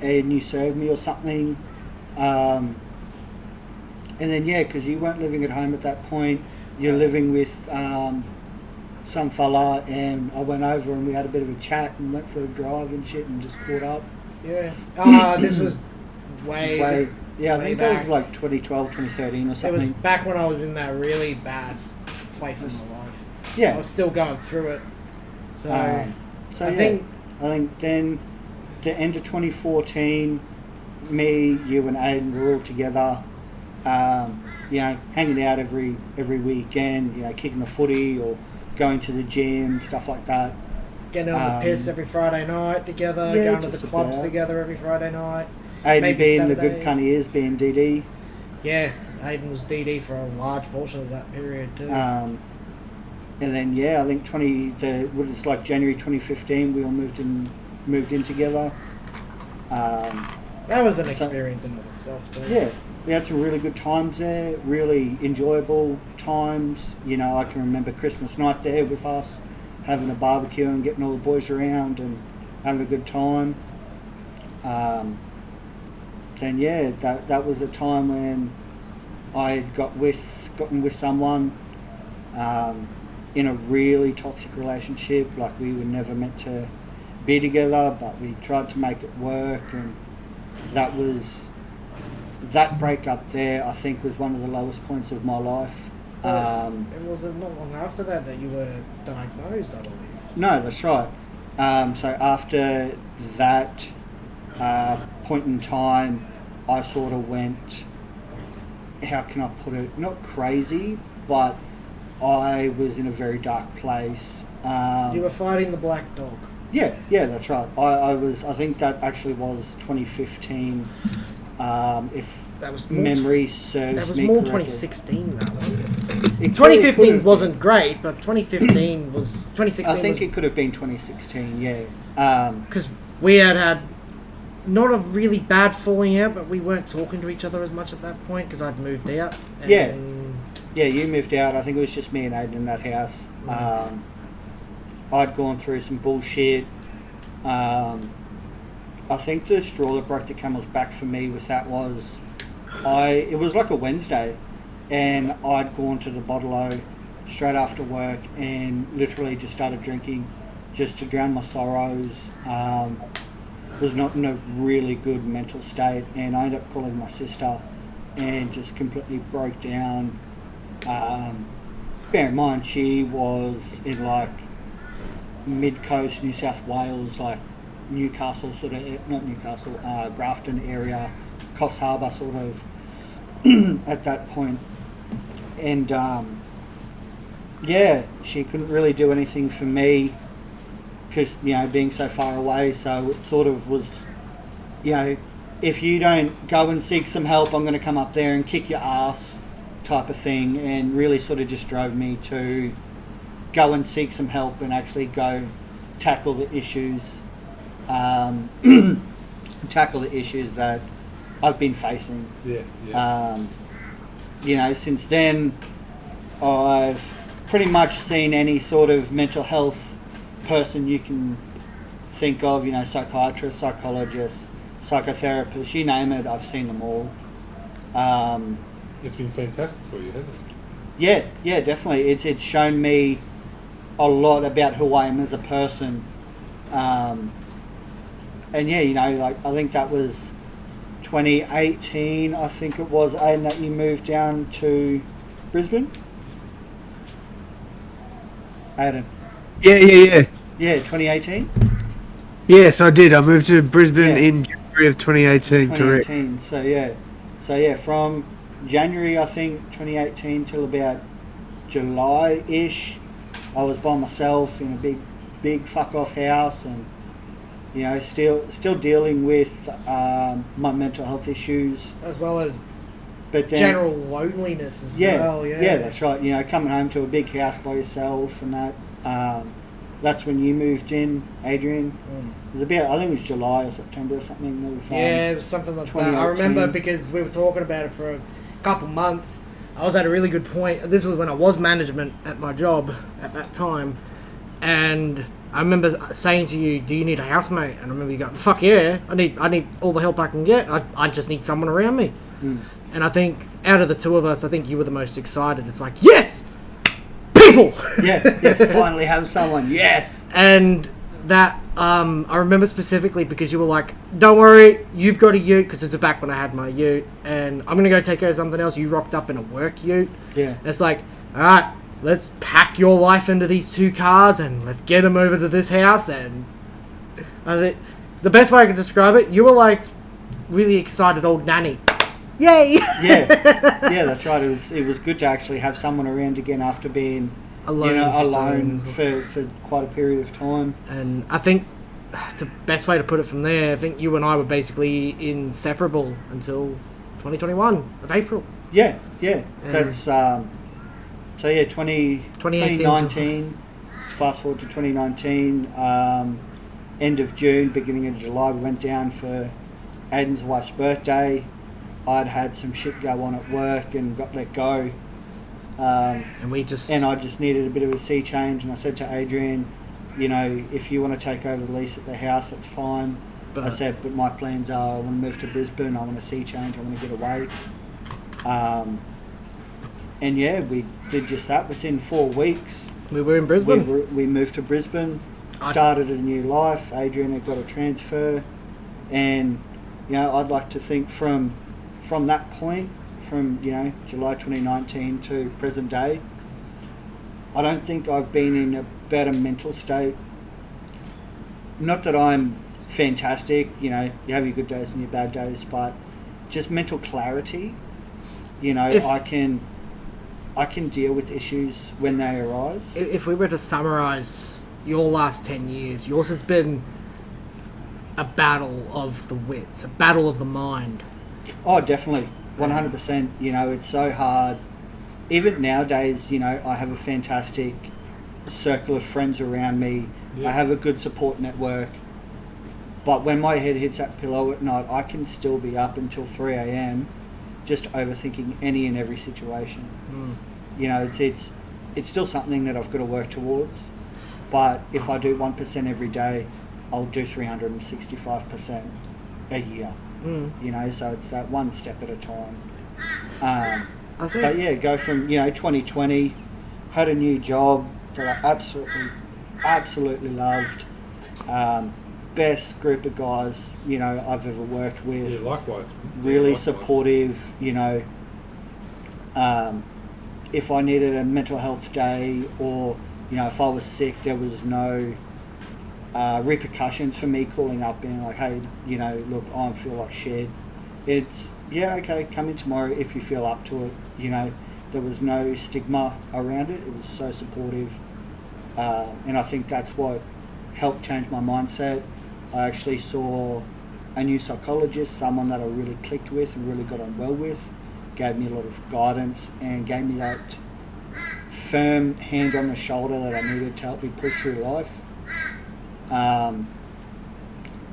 and you served me or something, and then because you weren't living at home at that point, you're living with some fella, and I went over and we had a bit of a chat and went for a drive and shit and just caught up. Yeah. This was way I way think that back. was like 2012, 2013 or It was something. back when I was in that really bad place in my life. Yeah. I was still going through it. So, I think then the end of 2014, me, you, and Aden were all together, hanging out every weekend, kicking the footy or going to the gym, stuff like that. Getting on the piss every Friday night together, Yeah, going to the just clubs about. together every Friday night. Aden maybe being the Saturday. good cunt he is, being DD. Yeah, Aden was DD for a large portion of that period too. And then I think it's like January 2015 we all moved in together. That was an experience in itself too. Yeah, we had some really good times there, really enjoyable times. You know, I can remember Christmas night there with us, having a barbecue and getting all the boys around and having a good time. Then that was a time when I had gotten with someone in a really toxic relationship. Like, we were never meant to be together, but we tried to make it work, and that breakup there, I think, was one of the lowest points of my life. It wasn't not long after that you were diagnosed, I believe. No, that's right. So after that point in time, I sort of went, how can I put it, not crazy, but I was in a very dark place. You were fighting the black dog. Yeah, that's right. I think that actually was 2015, if That was more memory serves me That was more correctly. 2016 though. It 2015 could have wasn't great, but 2015 was 2016. I think it could have been 2016, yeah. Because we had not a really bad falling out, but we weren't talking to each other as much at that point because I'd moved out. And Yeah, you moved out. I think it was just me and Aden in that house. I'd gone through some bullshit. I think the straw that broke the camel's back for me with that was it was like a Wednesday, and I'd gone to the bottle-o straight after work and literally just started drinking just to drown my sorrows. Was not in a really good mental state, and I ended up calling my sister and just completely broke down. Bear in mind, she was in like mid-coast New South Wales, like Newcastle sort of, not Newcastle, Grafton area, Coffs Harbour sort of at that point. And she couldn't really do anything for me because, being so far away. So it sort of was, if you don't go and seek some help, I'm going to come up there and kick your ass type of thing, and really sort of just drove me to go and seek some help and actually go tackle the issues that I've been facing. Since then I've pretty much seen any sort of mental health person you can think of, psychiatrist, psychologist, psychotherapist, you name it, I've seen them all. It's been fantastic for you, hasn't it? Yeah, definitely. It's shown me a lot about who I am as a person. I think that was 2018, I think it was, Aden, that you moved down to Brisbane? Aden. Yeah. Yeah, 2018? Yes, I did. I moved to Brisbane in January of 2018, correct. 2018, so from January, I think, 2018 till about July-ish, I was by myself in a big fuck-off house, and, still dealing with my mental health issues. as well as But then, general loneliness as well. Yeah, that's right. Coming home to a big house by yourself and that. That's when you moved in, Adrian. It was I think it was July or September or something. It was something like that. I 2018. remember because we were talking about it for a couple months. I was at a really good point. This was when I was management at my job at that time. And I remember saying to you, do you need a housemate? And I remember you going, fuck yeah, I need all the help I can get. I just need someone around me. And I think out of the two of us, I think you were the most excited. It's like, yes! People! Yeah, finally have someone, yes! And that, I remember specifically because you were like, don't worry, you've got a ute, because this was back when I had my ute, and I'm going to go take care of something else. You rocked up in a work ute. Yeah. And it's like, alright, let's pack your life into these two cars and let's get them over to this house. And I think the best way I could describe it, you were like really excited old nanny. Yay! Yeah, that's right. It was good to actually have someone around again after being alone, alone for for quite a period of time. and I think the best way to put it from there, I think you and I were basically inseparable until 2021 of April. Yeah. And- That's so yeah, 2019. Fast forward to 2019. End of June, beginning of July, we went down for Aden's wife's birthday. I'd had some shit go on at work and got let go. And we just And I just needed a bit of a sea change. And I said to Adrian, if you want to take over the lease at the house, that's fine. But- I said, but my plans are I want to move to Brisbane. I want a sea change. I want to get away. And yeah, we did just that. Within 4 weeks, we were in Brisbane. we moved to Brisbane, started a new life. Adrian had got a transfer. And, I'd like to think from that point, from, July 2019 to present day, I don't think I've been in a better mental state. Not that I'm fantastic, you have your good days and your bad days, but just mental clarity. I can deal with issues when they arise. If we were to summarise your last 10 years, yours has been a battle of the wits, a battle of the mind. Oh, definitely. 100%. It's so hard. Even nowadays, I have a fantastic circle of friends around me. Yeah. I have a good support network. But when my head hits that pillow at night, I can still be up until 3 a.m. just overthinking any and every situation. It's still something that I've got to work towards. But if I do 1% every day, I'll do 365% a year. So it's that one step at a time. I think But yeah, go from 2020, had a new job that I absolutely loved. Best group of guys I've ever worked with. Yeah, likewise. Really Likewise. supportive. If I needed a mental health day or if I was sick, there was no repercussions for me calling up being like, hey, look, I feel like shit. It's okay, come in tomorrow if you feel up to it. There was no stigma around it. It was so supportive, and I think that's what helped change my mindset. I actually saw a new psychologist, someone that I really clicked with and really got on well with, gave me a lot of guidance and gave me that firm hand on the shoulder that I needed to help me push through life.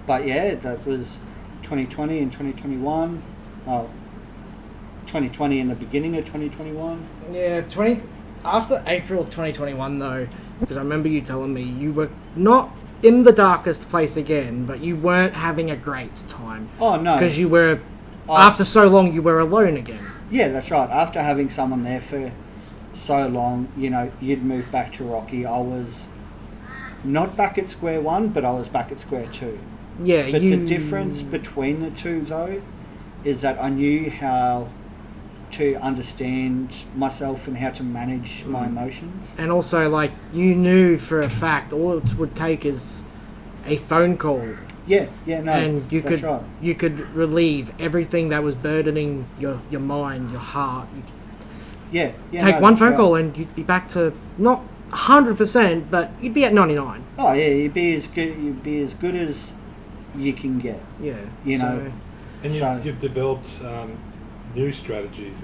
But yeah, that was 2020 and 2021. 2020 and the beginning of 2021. Yeah, after April of 2021 though, because I remember you telling me you were not in the darkest place again, but you weren't having a great time. Oh no. Because you were, after so long, you were alone again. Yeah, that's right. After having someone there for so long, you'd moved back to Rocky. I was not back at square one, but I was back at square two. Yeah, But the difference between the two, though, is that I knew how to understand myself and how to manage my emotions. And also, like, you knew for a fact all it would take is a phone call. Yeah, no, And you that's could right. you could relieve everything that was burdening your mind, your heart. You Yeah, take no, one that's phone right. call and you'd be back to not 100%, but you'd be at 99. Oh yeah, you'd be as good as you can get. Yeah, know. And So- you've developed new strategies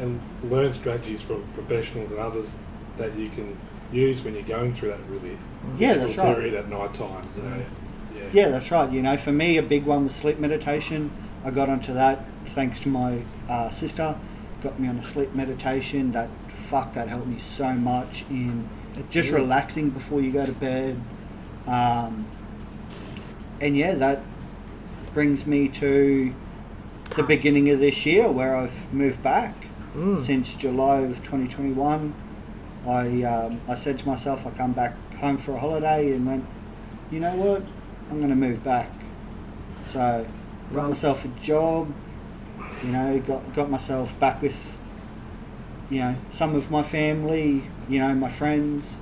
and learned strategies from professionals and others that you can use when you're going through that really Yeah, that's difficult right. period at night time. Yeah, that's right. For me, a big one was sleep meditation. I got onto that thanks to my sister. Got me on a sleep meditation. That helped me so much in just relaxing before you go to bed. And yeah, that brings me to the beginning of this year where I've moved back. Since July of 2021. I said to myself, I come back home for a holiday and went, you know what, I'm going to move back. So got myself a job, got myself back with, some of my family, my friends.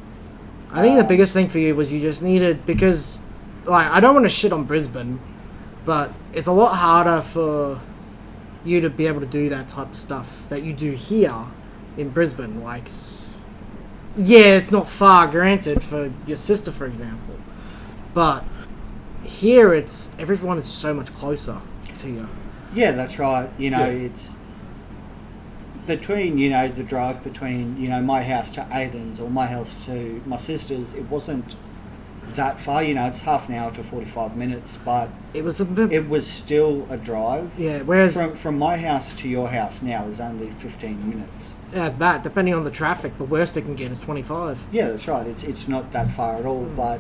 I think the biggest thing for you was you just needed, because, like, I don't want to shit on Brisbane, but it's a lot harder for you to be able to do that type of stuff that you do here in Brisbane. Like, yeah, it's not far, granted, for your sister, for example. But here, everyone is so much closer to you. Yeah, that's right. You know, Yeah. it's between, you know, the drive between, you know, my house to Aden's or my house to my sister's, it wasn't that far. You know, it's half an hour to 45 minutes, but It was a bit... it was still a drive. yeah, whereas... From my house to your house now is only 15 minutes. that, depending on the traffic, the worst it can get is 25. Yeah, that's right. It's not that far at all, but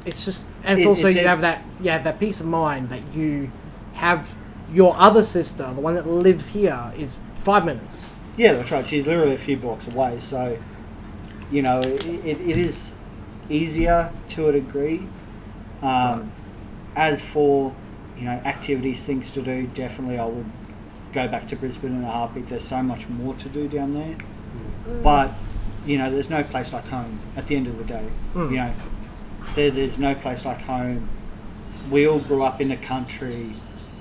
It's just... And it's also, you have that peace of mind that you have... Your other sister, the one that lives here, is 5 minutes. yeah, that's right. She's literally a few blocks away, so you know it is easier to a degree. As for, you know, activities, things to do, definitely I would go back to Brisbane in a heartbeat. There's so much more to do down there, but you know, there's no place like home. At the end of the day, you know, there's no place like home. We all grew up in the country.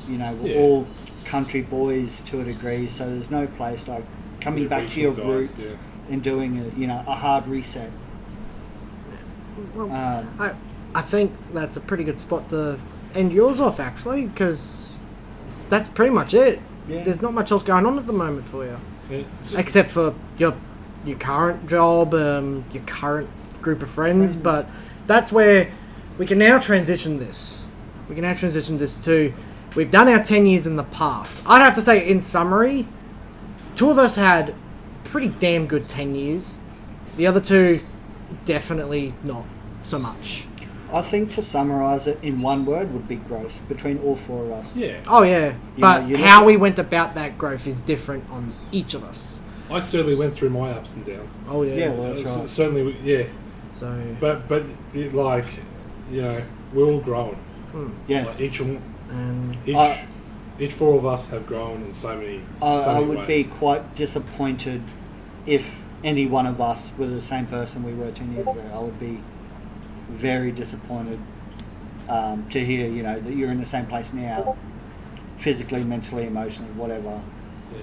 You know, we're all country boys to a degree, so there's no place like coming back to your roots and doing a hard reset. Well, I think that's a pretty good spot to end yours off, actually, because that's pretty much it. Yeah. There's not much else going on at the moment for you, Yeah, except for your current job, your current group of friends. But that's where we can now transition this. We can now transition this to... We've done our 10 years in the past. I'd have to say, in summary, two of us had pretty damn good 10 years. The other two, definitely not so much. I think to summarise it in one word would be growth between all four of us. yeah. Oh, yeah. But you how look- we went about that growth is different on each of us. I certainly went through my ups and downs. Oh, yeah. Yeah, well, that's right. Certainly, yeah. So, But like, you know, we're all growing. Yeah, Like each I- four of us have grown in so many. I many would ways. be quite disappointed if any one of us were the same person we were 10 years ago. I would be very disappointed to hear, you know, that you're in the same place now, physically, mentally, emotionally, whatever,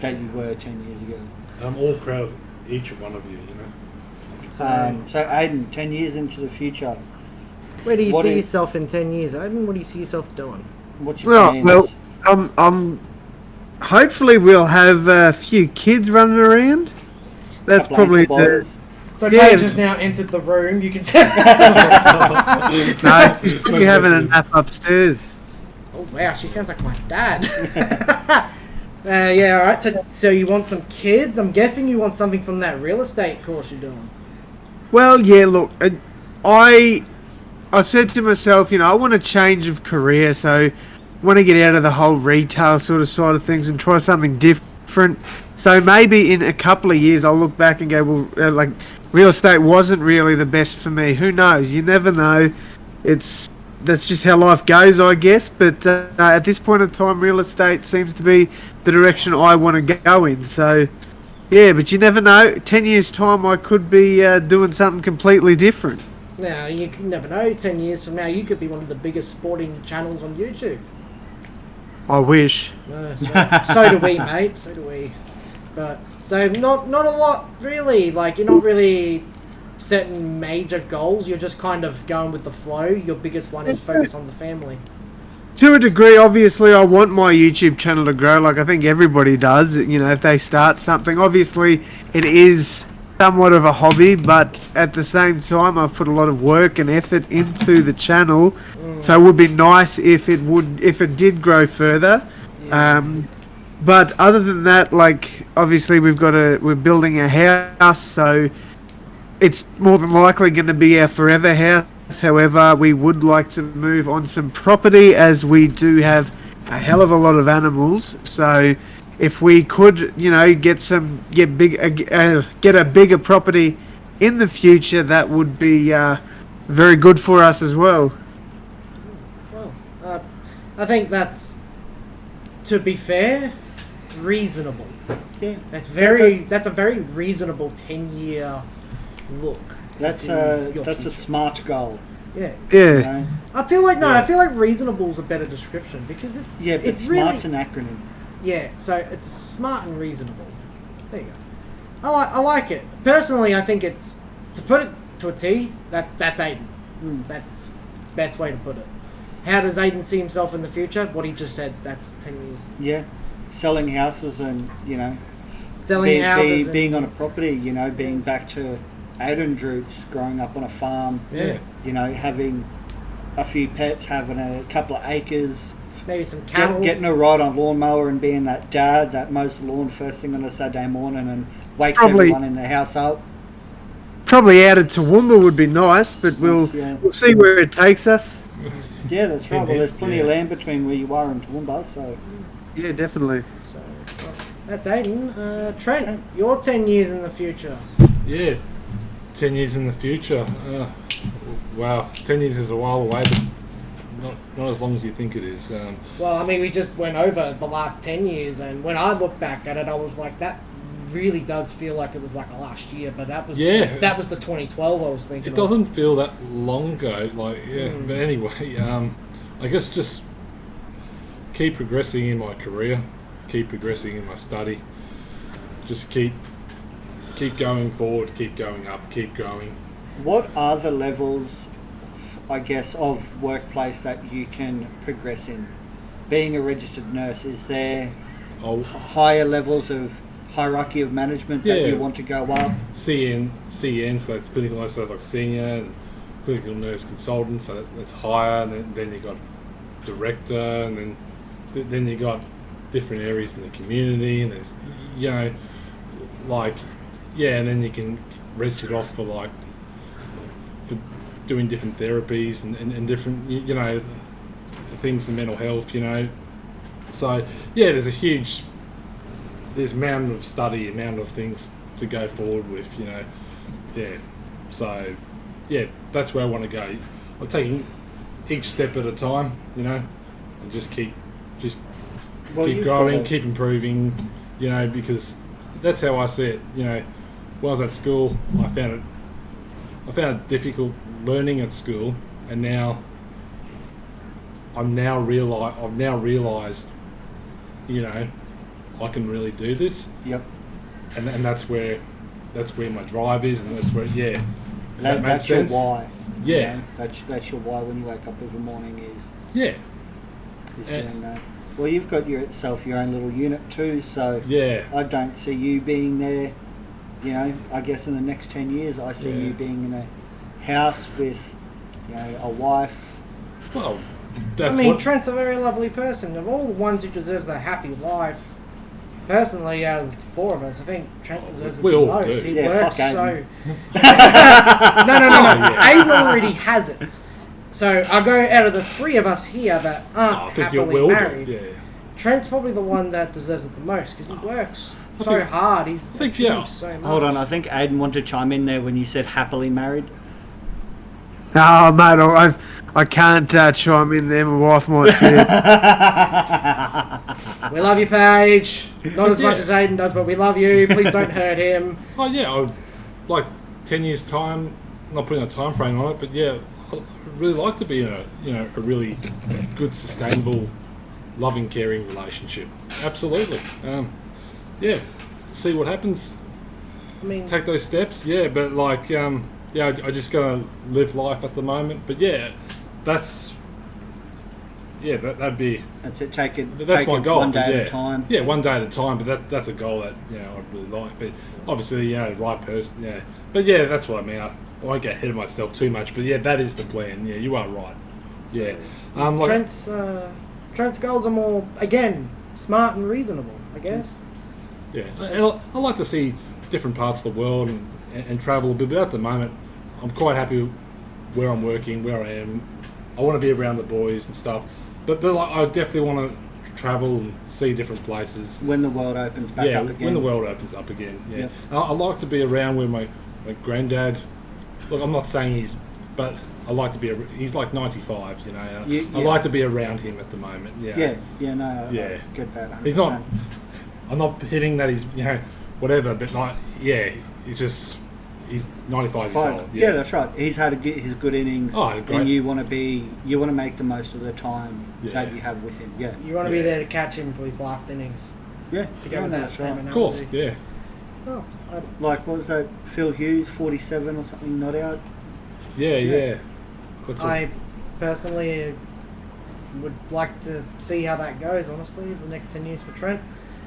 that you were 10 years ago. I'm all proud of each one of you. You know. So Aden, 10 years into the future, where do you what see is- yourself in 10 years, Aden? What do you see yourself doing? what's your plans? Well, hopefully we'll have a few kids running around. That's Couple probably ankle the... boys. So Yeah. Paige has now entered the room. You can tell. No, she's probably having a nap upstairs. Oh wow, she sounds like my dad. Yeah, all right. So you want some kids? I'm guessing you want something from that real estate course you're doing. Well, yeah, look, I've said to myself, you know, I want a change of career, so I want to get out of the whole retail sort of side of things and try something different. So maybe in a couple of years I'll look back and go, well, like, real estate wasn't really the best for me. Who knows? You never know. That's just how life goes, I guess. But at this point in time, real estate seems to be the direction I want to go in. So, yeah, but you never know. 10 years' time, I could be doing something completely different. Now, you can never know. 10 years from now, you could be one of the biggest sporting channels on YouTube. I wish. So do we, mate. So do we. But so not a lot really. Like, you're not really setting major goals. You're just kind of going with the flow. Your biggest one is focus on the family. To a degree, obviously, I want my YouTube channel to grow. Like I think everybody does. You know, if they start something, obviously, it is somewhat of a hobby, but at the same time, I've put a lot of work and effort into the channel. So it would be nice if it did grow further. But other than that, like obviously we're building a house, so it's more than likely going to be our forever house. However, we would like to move on some property as we do have a hell of a lot of animals. So if we could, you know, get a bigger property in the future, that would be very good for us as well. Well, I think that's, to be fair, reasonable. Yeah, That's a very reasonable 10-year look. that's in your a future. smart goal. Yeah. Yeah. You know? I feel like reasonable is a better description because it's Yeah, but it's really, smart's an acronym. yeah. So it's smart and reasonable. There you go. I like it personally. I think it's to put it to a T, that's Aden. That's best way to put it. How does Aden see himself in the future? What he just said, that's 10 years. Yeah, selling houses and, Selling houses. being on a property, being back to Aden's roots, growing up on a farm. Yeah. Having a few pets, having a couple of acres. Maybe some cattle. Getting a ride on lawnmower and being that dad that mows the lawn first thing on a Saturday morning and wakes Probably. everyone in the house up. Probably out of Toowoomba would be nice, but we'll see where it takes us. Yeah, that's right. Well, there's plenty of land between where you are and Toowoomba, so... Yeah, definitely. So, well, that's Aden. Trent, you're 10 years in the future. Yeah, 10 years in the future. Wow, 10 years is a while away, but not as long as you think it is. Well, I mean, we just went over the last 10 years, and when I look back at it, I was like, that really does feel like it was like a last year, but that was the 2012 I was thinking. It doesn't feel that long ago, but anyway, I guess just keep progressing in my career, keep progressing in my study, just keep going forward, keep going up, keep growing. What are the levels, I guess, of workplace that you can progress in? Being a registered nurse, is there higher levels of hierarchy of management that you want to go up? CN, so that's clinical nurse, so like senior, and clinical nurse consultant, so that's higher, and then you got director, and then you got different areas in the community, and there's, and then you can register it off for doing different therapies and different, things for mental health, So, there's amount of study, amount of things to go forward with, So, that's where I want to go. I'm taking each step at a time, and just keep growing, keep improving, because that's how I see it. When I was at school, I found it difficult learning at school, and now I've now realised, I can really do this. Yep. And that's where my drive is, and that's where that's your why. Yeah. That's your why when you wake up every morning is doing that. Well, you've got your own little unit too, so I don't see you being there. I guess in the next 10 years, I see you being in a house with, a wife. Well, Trent's a very lovely person. Of all the ones who deserves a happy life, personally, out of the four of us, I think Trent deserves it the most. He works so... No. Aiden already has it. So I'll go out of the three of us here that aren't happily married. Trent's probably the one that deserves it the most because he works so hard. He's achieved so much. Hold on, I think Aiden wanted to chime in there when you said happily married. Oh, mate, I can't chime in there. My wife might see it. We love you, Paige. Not as much as Aiden does, but we love you. Please don't hurt him. Oh, yeah, I would, 10 years' time, not putting a time frame on it, but I'd really like to be in a really good, sustainable, loving, caring relationship. Absolutely. See what happens. I mean, take those steps. But I just gotta live life at the moment. But that'd be. That's it. Take my goal. One day at a time. Yeah, one day at a time. But that's a goal that I'd really like. But obviously, the right person. Yeah. But that's what I mean. I won't get ahead of myself too much. But that is the plan. Yeah, you are right. Trent's goals are more, again, smart and reasonable, I guess. Yeah, and I like to see different parts of the world and travel a bit, but at the moment, I'm quite happy where I'm working, where I am. I want to be around the boys and stuff, but I definitely want to travel and see different places. When the world opens back up again. When the world opens up again, I like to be around where my granddad, look, I'm not saying but I like to be, he's like 95, I like to be around him at the moment, I get that 100%. He's not, I'm not hitting that he's, whatever, but he's just, he's 95 years old. Yeah, that's right. He's had his good innings, great. And you want to make the most of the time that you have with him. Yeah, you want to be there to catch him for his last innings. Yeah, to go with that same analogy. Of course, yeah. Oh, Like, what was that? Phil Hughes, 47 or something, not out. Yeah. That's I personally would like to see how that goes, honestly, the next 10 years for Trent.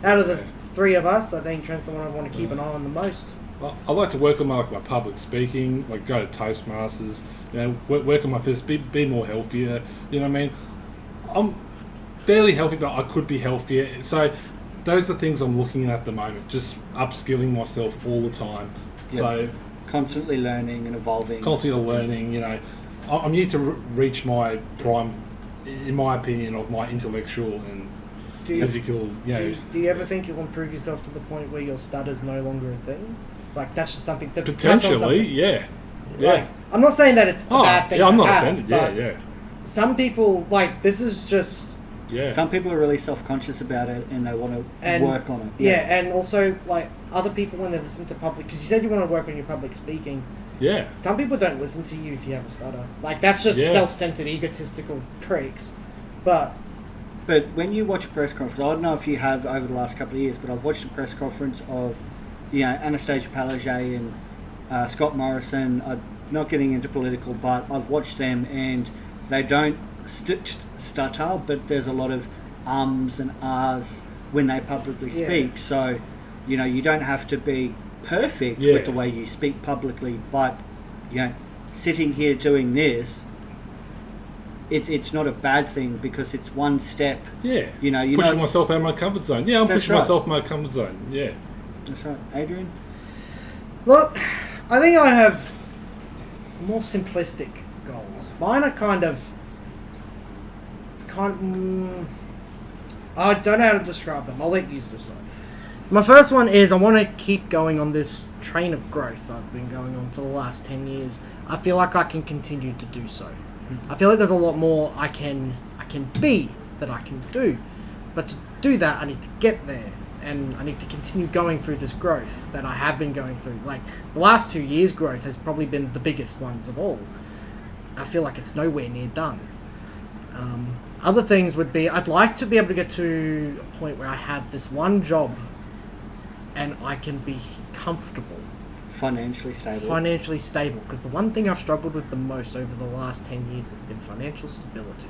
Out of the three of us, I think Trent's the one I want to keep an eye on the most. Well, I like to work on my public speaking, like go to Toastmasters, work on my fitness, be more healthier. You know what I mean? I'm fairly healthy, but I could be healthier. So those are the things I'm looking at the moment. Just upskilling myself all the time. Yep. So Constantly learning and evolving. constantly learning. I'm here to reach my prime, in my opinion, of my intellectual and physical. Do you ever think you'll improve yourself to the point where your stutter's no longer a thing? Like, that's just something that Potentially, yeah. Like, I'm not saying that it's a bad thing. I'm to not have, offended. but Yeah. Some people, like, this is just. Yeah. Some people are really self-conscious about it and they want to work on it. Yeah, and also, like, other people when they listen to public, because you said you want to work on your public speaking. Yeah. Some people don't listen to you if you have a stutter. Like, that's just self-centered, egotistical pricks. But when you watch a press conference, I don't know if you have over the last couple of years, but I've watched a press conference of, Anastasia Palaszczuk and Scott Morrison. I'm not getting into political, but I've watched them and they don't stutter, but there's a lot of ums and ahs when they publicly speak. So, you don't have to be perfect with the way you speak publicly, but, sitting here doing this, it's not a bad thing because it's one step. Yeah. You're pushing not, myself out of my comfort zone. Yeah, I'm That's pushing right. myself out of my comfort zone. Yeah. That's right. Adrian? look, I think I have more simplistic goals. Mine are I don't know how to describe them. I'll let you decide. My first one is I want to keep going on this train of growth I've been going on for the last 10 years. I feel like I can continue to do so. I feel like there's a lot more I can be that I can do. But to do that, I need to get there. And I need to continue going through this growth that I have been going through. Like, the last 2 years' growth has probably been the biggest ones of all. I feel like it's nowhere near done. Other things would be, I'd like to be able to get to a point where I have this one job and I can be comfortable. Financially stable. Because the one thing I've struggled with the most over the last 10 years has been financial stability.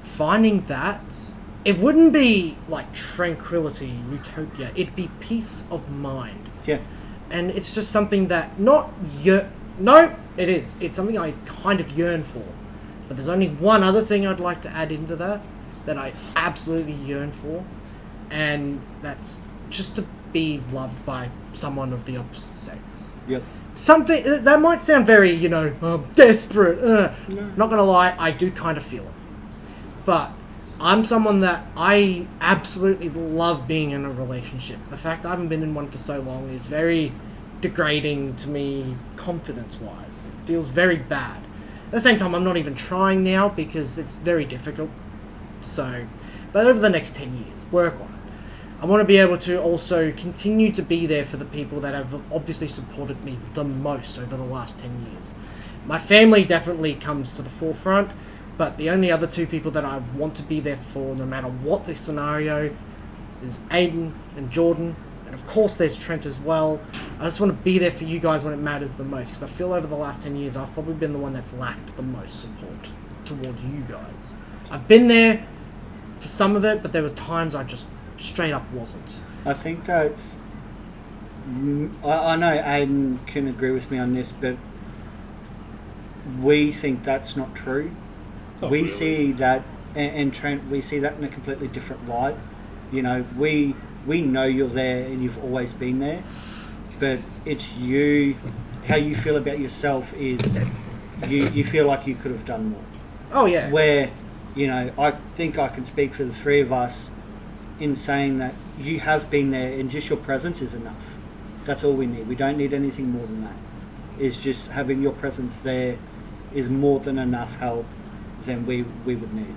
Finding that, it wouldn't be like tranquility, utopia. It'd be peace of mind. Yeah. And it's just something that no, it is. It's something I kind of yearn for. But there's only one other thing I'd like to add into that I absolutely yearn for. And that's just to be loved by someone of the opposite sex. Yep. Something that might sound very, desperate. Not gonna lie, I do kind of feel it. But I'm someone that I absolutely love being in a relationship. The fact I haven't been in one for so long is very degrading to me, confidence-wise. It feels very bad. At the same time, I'm not even trying now because it's very difficult. So, but over the next 10 years, work on it. I want to be able to also continue to be there for the people that have obviously supported me the most over the last 10 years. My family definitely comes to the forefront, but the only other two people that I want to be there for, no matter what the scenario, is Aden and Jordan. And of course there's Trent as well. I just want to be there for you guys when it matters the most, because I feel over the last 10 years I've probably been the one that's lacked the most support towards you guys. I've been there for some of it, but there were times I just straight up wasn't. I think that's... I know Aiden can agree with me on this, but we think that's not true. We see that, and Trent, we see that in a completely different light. We know you're there and you've always been there, but it's you, how you feel about yourself is you feel like you could have done more. Oh yeah. Where, I think I can speak for the three of us in saying that you have been there and just your presence is enough. That's all we need. We don't need anything more than that. It's just having your presence there is more than enough help than we would need.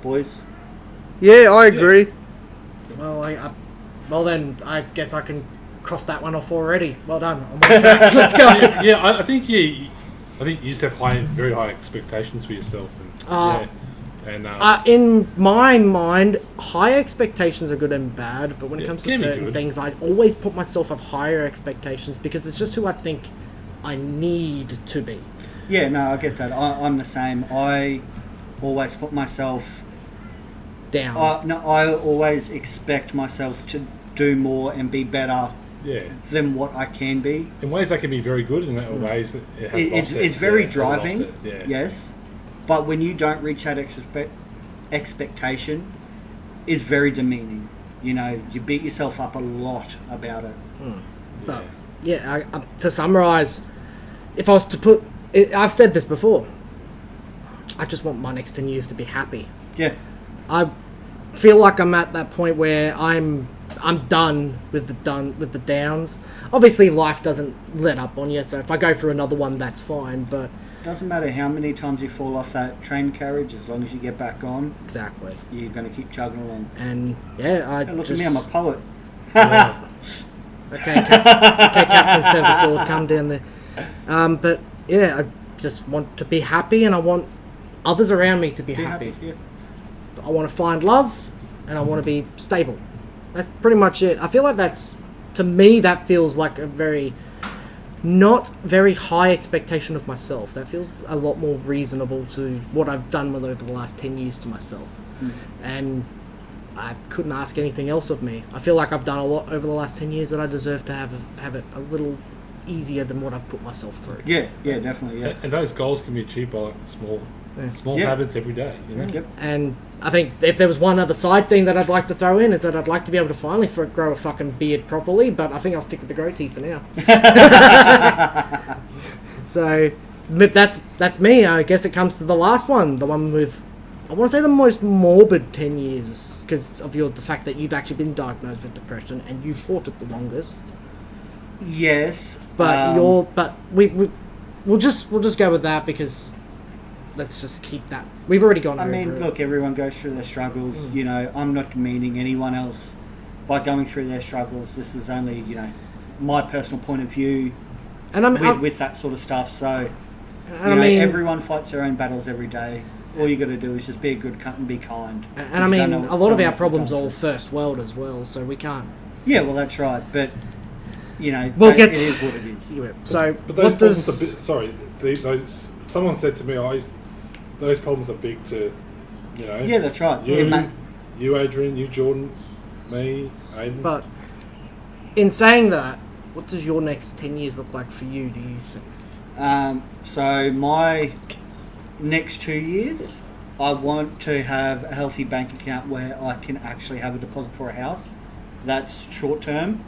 Boys? Yeah, I agree. Well, well then, I guess I can cross that one off already. Well done. I'm on track. Let's go. I think you just have very high expectations for yourself. And, And In my mind, high expectations are good and bad, but when it comes to can be certain good. things, I always put myself of higher expectations because it's just who I think I need to be. Yeah, no, I get that. I'm the same. I always put myself Down. I always expect myself to do more and be better yeah, than what I can be. in ways that can be very good, and in ways that it has offsets, It's very has an driving, offset, yeah. yes, but when you don't reach that expectation, it's very demeaning. You know, you beat yourself up a lot about it. But yeah, to summarise, if I was to put, I've said this before. I just want my next 10 years to be happy. Yeah, I feel like I'm at that point where I'm done with the downs. Obviously, life doesn't let up on you, so if I go through another one, that's fine. But doesn't matter how many times you fall off that train carriage, as long as you get back on, exactly, you're going to keep chugging along. and yeah, Hey, look at me, I'm a poet. Yeah. Okay, Captain Feathersword, come down there. But yeah, I just want to be happy, and I want others around me to be happy. Yeah. I want to find love, and I want to be stable. That's pretty much it. I feel like to me, that feels like a not very high expectation of myself. That feels a lot more reasonable to what I've done over the last 10 years to myself. And I couldn't ask anything else of me. I feel like I've done a lot over the last 10 years that I deserve to have it a little easier than what I've put myself through. Yeah, definitely, yeah. And those goals can be achieved by like small Yeah. habits every day. You know? Yep. And I think if there was one other side thing that I'd like to throw in is that I'd like to be able to finally grow a fucking beard properly, but I think I'll stick with the goatee for now. So, but that's me. I guess it comes to the last one, the one with, I want to say the most morbid 10 years, because of the fact that you've actually been diagnosed with depression and you fought it the longest. Yes. But we'll just go with that because let's just keep that. We've already gone I over mean, it. look, everyone goes through their struggles. You know, I'm not demeaning anyone else by going through their struggles. This is only, you know, my personal point of view And with that sort of stuff. So, I mean, everyone fights their own battles every day. All you got to do is just be a good cunt and be kind. and I mean, a lot of our problems are all first world as well, so we can't. Yeah, well, that's right. But, you know, We'll it is what it is. So, But those what does? those someone said to me, those problems are big to, you know. Yeah, that's right. You, Adrian, you, Jordan, me, Aden. But in saying that, what does your next 10 years look like for you? Do you think? So my next 2 years, I want to have a healthy bank account where I can actually have a deposit for a house. That's short term.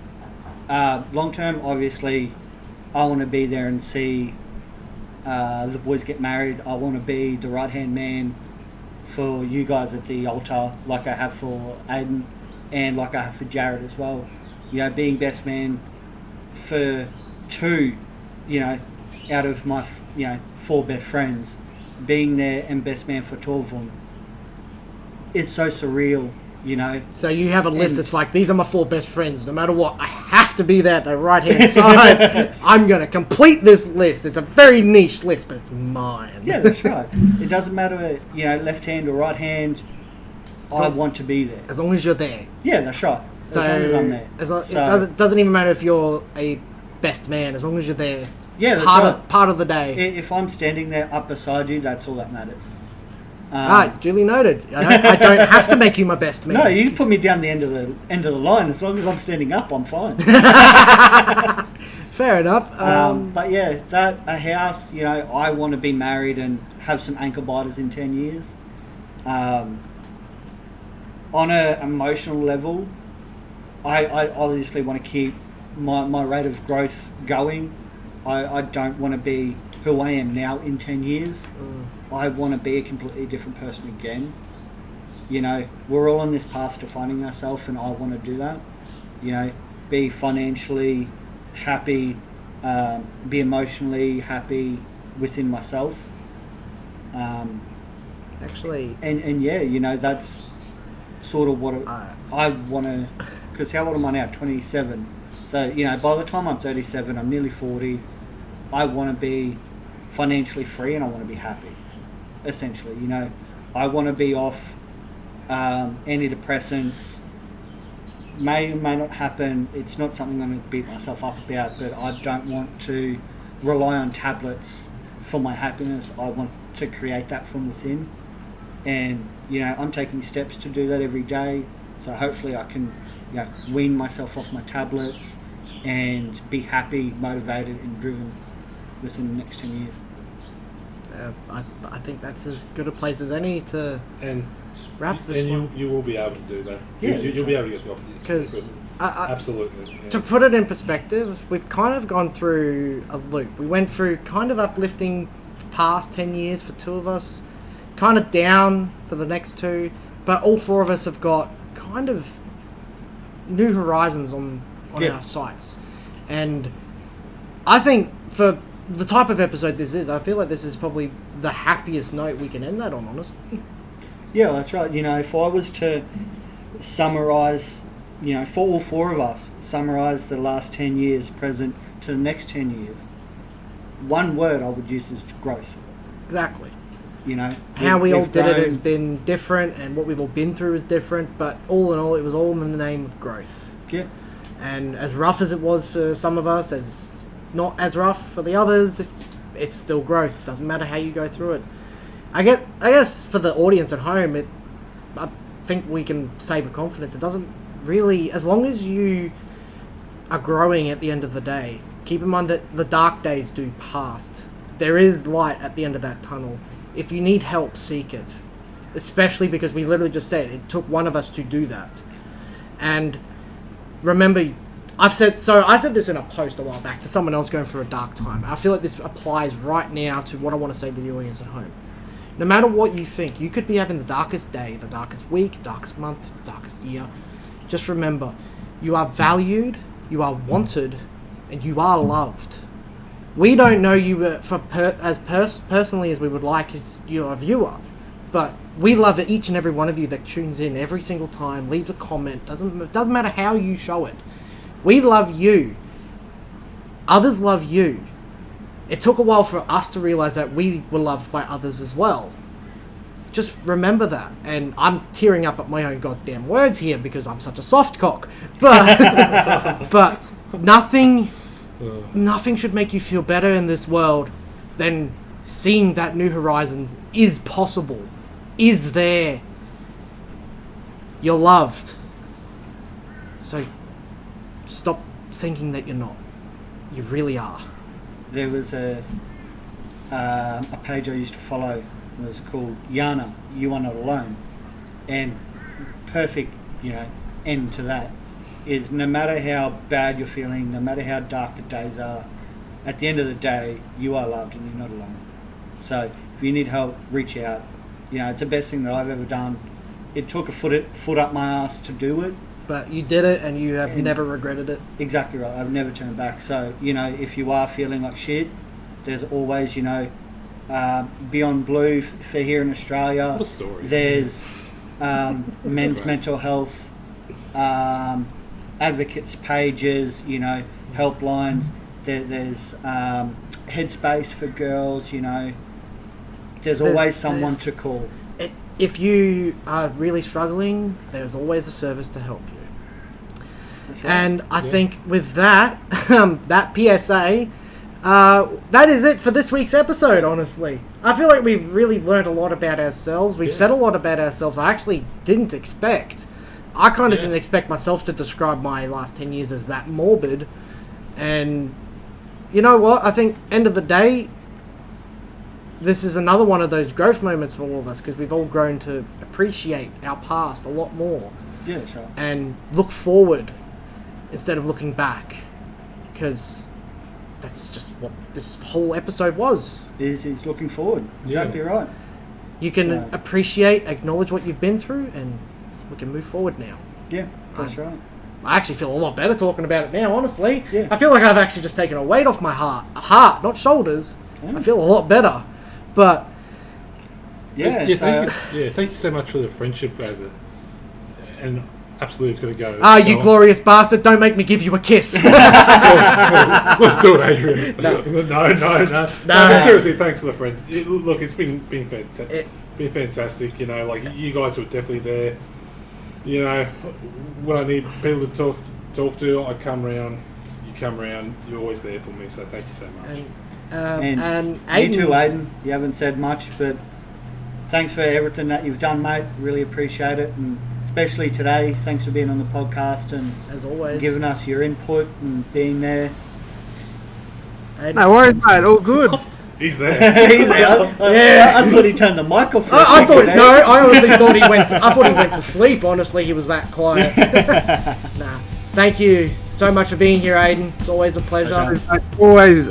Long term, obviously, I want to be there and see the boys get married. I want to be the right-hand man for you guys at the altar, like I have for Aden and like I have for Jared as well. You know, being best man for two, you know, out of my, 4 best friends, being there and best man for 2 of them. It's so surreal, you know. So you have a list that's like, these are my 4 best friends. No matter what, I have to be there at the right-hand side. I'm going to complete this list. It's a very niche list, but it's mine. Yeah, that's right. It doesn't matter, left hand or right hand. I want to be there. As long as you're there. Yeah, that's right. As long as I'm there. It doesn't even matter if you're a best man, as long as you're there. Yeah, that's part of the day. If I'm standing there up beside you, that's all that matters. Duly noted. I don't have to make you my best man. No, you put me down the end of the line. As long as I'm standing up, I'm fine. Fair enough. But yeah, a house. I want to be married and have some ankle biters in 10 years. On an emotional level, I obviously want to keep my rate of growth going. I don't want to be who I am now in 10 years. I want to be a completely different person again. We're all on this path to finding ourselves, and I want to do that. Be financially happy, be emotionally happy within myself. Actually, and yeah, that's sort of what I want to. Because how old am I now? 27. So by the time I'm 37, I'm nearly 40. I want to be financially free and I want to be happy. Essentially, I I want to be off antidepressants. May or may not happen. It's not something I'm going to beat myself up about, but I don't want to rely on tablets for my happiness. I want to create that from within. And, I'm taking steps to do that every day. So hopefully I can, wean myself off my tablets and be happy, motivated and driven within the next 10 years. I think that's as good a place as any to And wrap this one. you will be able to do that. Yeah, You'll be able to get the off the Because absolutely. Yeah. to put it in perspective, we've kind of gone through a loop. We went through kind of uplifting past 10 years for two of us, kind of down for the next two, but all four of us have got kind of new horizons on our sights. And I think for the type of episode this is, I feel like this is probably the happiest note we can end that on, honestly. Yeah, that's right. If I was to summarise, for all four of us, summarise the last 10 years present to the next 10 years, one word I would use is growth. Exactly. How we all did it has been different, and what we've all been through is different, but all in all, it was all in the name of growth. Yeah. And as rough as it was for some of us, as not as rough for the others, it's still growth. Doesn't matter how you go through it. I guess for the audience at home, I think we can say with confidence, it doesn't really, as long as you are growing at the end of the day, keep in mind that the dark days do pass. There is light at the end of that tunnel. If you need help, seek it. Especially because we literally just said it took one of us to do that. And remember, I said this in a post a while back to someone else going through a dark time. I feel like this applies right now to what I want to say to the audience at home. No matter what you think, you could be having the darkest day, the darkest week, darkest month, the darkest year. Just remember, you are valued, you are wanted, and you are loved. We don't know you personally as we would like as you're a viewer, but we love each and every one of you that tunes in every single time, leaves a comment. Doesn't matter how you show it. We love you. Others love you. It took a while for us to realize that we were loved by others as well. Just remember that. And I'm tearing up at my own goddamn words here because I'm such a soft cock. But nothing should make you feel better in this world than seeing that new horizon is possible, is there. You're loved. So stop thinking that you're not. You really are. There was a page I used to follow. It was called Yana, You Are Not Alone. And perfect, end to that is no matter how bad you're feeling, no matter how dark the days are, at the end of the day, you are loved and you're not alone. So if you need help, reach out. It's the best thing that I've ever done. It took a foot up my ass to do it. But you did it and you have never regretted it. Exactly right. I've never turned back. So, if you are feeling like shit, there's always, Beyond Blue for here in Australia. What a story. There's men's mental health, advocates pages, helplines. There's Headspace for girls, There's always someone to call. If you are really struggling, there's always a service to help you. That's right. And I think with that, that PSA, that is it for this week's episode, honestly. I feel like we've really learned a lot about ourselves. We've said a lot about ourselves I actually didn't expect. I kind of didn't expect myself to describe my last 10 years as that morbid. And you know what? I think, end of the day, this is another one of those growth moments for all of us because we've all grown to appreciate our past a lot more. Yeah, that's right. And look forward instead of looking back, because that's just what this whole episode was. Is looking forward. Exactly right. You can appreciate, acknowledge what you've been through, and we can move forward now. Yeah, that's right. I actually feel a lot better talking about it now, honestly. Yeah. I feel like I've actually just taken a weight off my heart, not shoulders. Yeah. I feel a lot better. But yeah, thank you so much for the friendship, and absolutely it's going to go. You glorious bastard, don't make me give you a kiss. Let's do it, Adrian. No. But seriously, thanks for the friend. Look, it's been fantastic. been fantastic. You know, like you guys were definitely there. You know, when I need people to talk to, I come round. You come round. You're always there for me. So thank you so much. And Aden, you too, Aden. You haven't said much, but thanks for everything that you've done, mate. Really appreciate it, and especially today. Thanks for being on the podcast and as always, giving us your input and being there. Aden. No worries, mate. All good. He's there. He's there. I thought he turned the mic off. For a I second thought there. no. I honestly thought he went. I thought he went to sleep. Honestly, he was that quiet. Nah. Thank you so much for being here, Aden. It's always a pleasure. Always.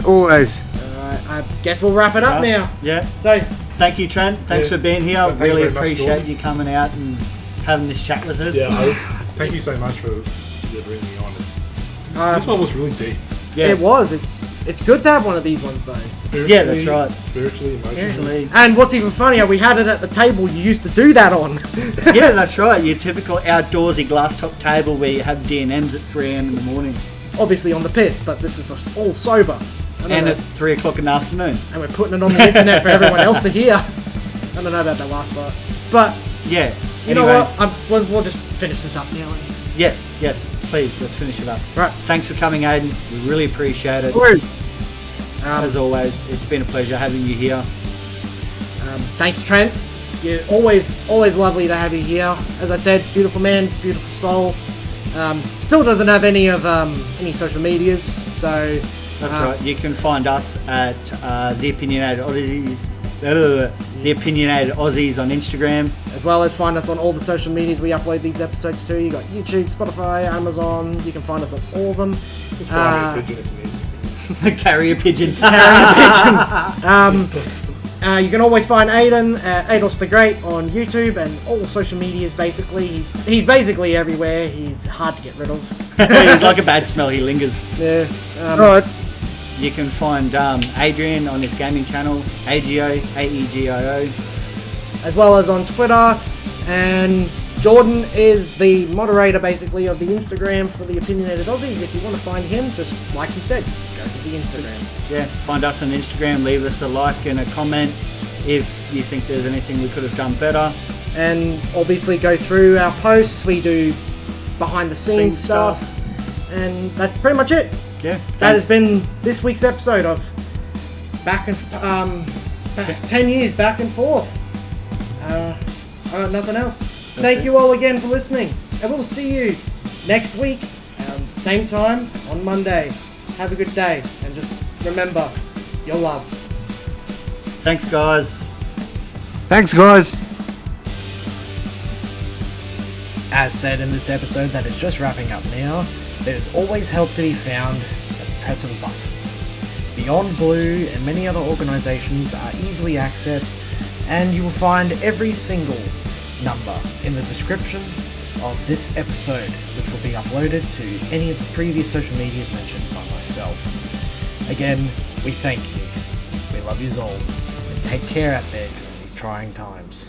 I guess we'll wrap it up now. Yeah. So Thank you, Trent. Thanks for being here. Thank you Really very much, appreciate Jordan. you coming out and having this chat with us. Yeah. Thank you so much for bringing me on. This one was really deep. Yeah. it was. It's good to have one of these ones though. Spiritually, Yeah, that's right. Spiritually, emotionally. Actually, And what's even funnier, we had it at the table you used to do that on. yeah, that's right. Your typical outdoorsy glass top table where you have D&Ms at 3 a.m. in the morning Obviously on the piss, but this is us all sober. and at 3 o'clock in the afternoon. And we're putting it on the internet for everyone else to hear. I don't know about that last part. But, Yeah. you know what? We'll just finish this up now. Yes. Please, let's finish it up. Right. Thanks for coming, Aden. We really appreciate it. As always, it's been a pleasure having you here. Thanks, Trent. You're always lovely to have you here. As I said, beautiful man, beautiful soul. Still doesn't have any social medias, so That's right. You can find us at The Opinionated Aussies. The Opinionated Aussies on Instagram. as well as find us on all the social medias we upload these episodes to. You got YouTube, Spotify, Amazon. You can find us on all of them. Just fly me a pigeon if you need. Carrier pigeon. You can always find Aden at Ados the Great on YouTube and all social medias. Basically, he's basically everywhere. He's hard to get rid of. He's like a bad smell. He lingers. Yeah. Right. You can find Adrian on his gaming channel, AGO, AEGIO. As well as on Twitter, and Jordan is the moderator basically of the Instagram for the Opinionated Aussies. If you want to find him, just like he said, go to the Instagram. Yeah, find us on Instagram, leave us a like and a comment if you think there's anything we could have done better. And obviously go through our posts. We do behind the scenes stuff, and that's pretty much it. Yeah, That has been this week's episode of Back and 10 years back and forth. Nothing else. Thank you all again for listening, and we'll see you next week same time on Monday. Have a good day, and just remember, you're loved. Thanks, guys. Thanks, guys. As said in this episode that is just wrapping up now, there's always help to be found at the press of a button. Beyond Blue and many other organisations are easily accessed, and you will find every single number in the description of this episode, which will be uploaded to any of the previous social medias mentioned by myself. Again, we thank you. We love you all, and take care out there during these trying times.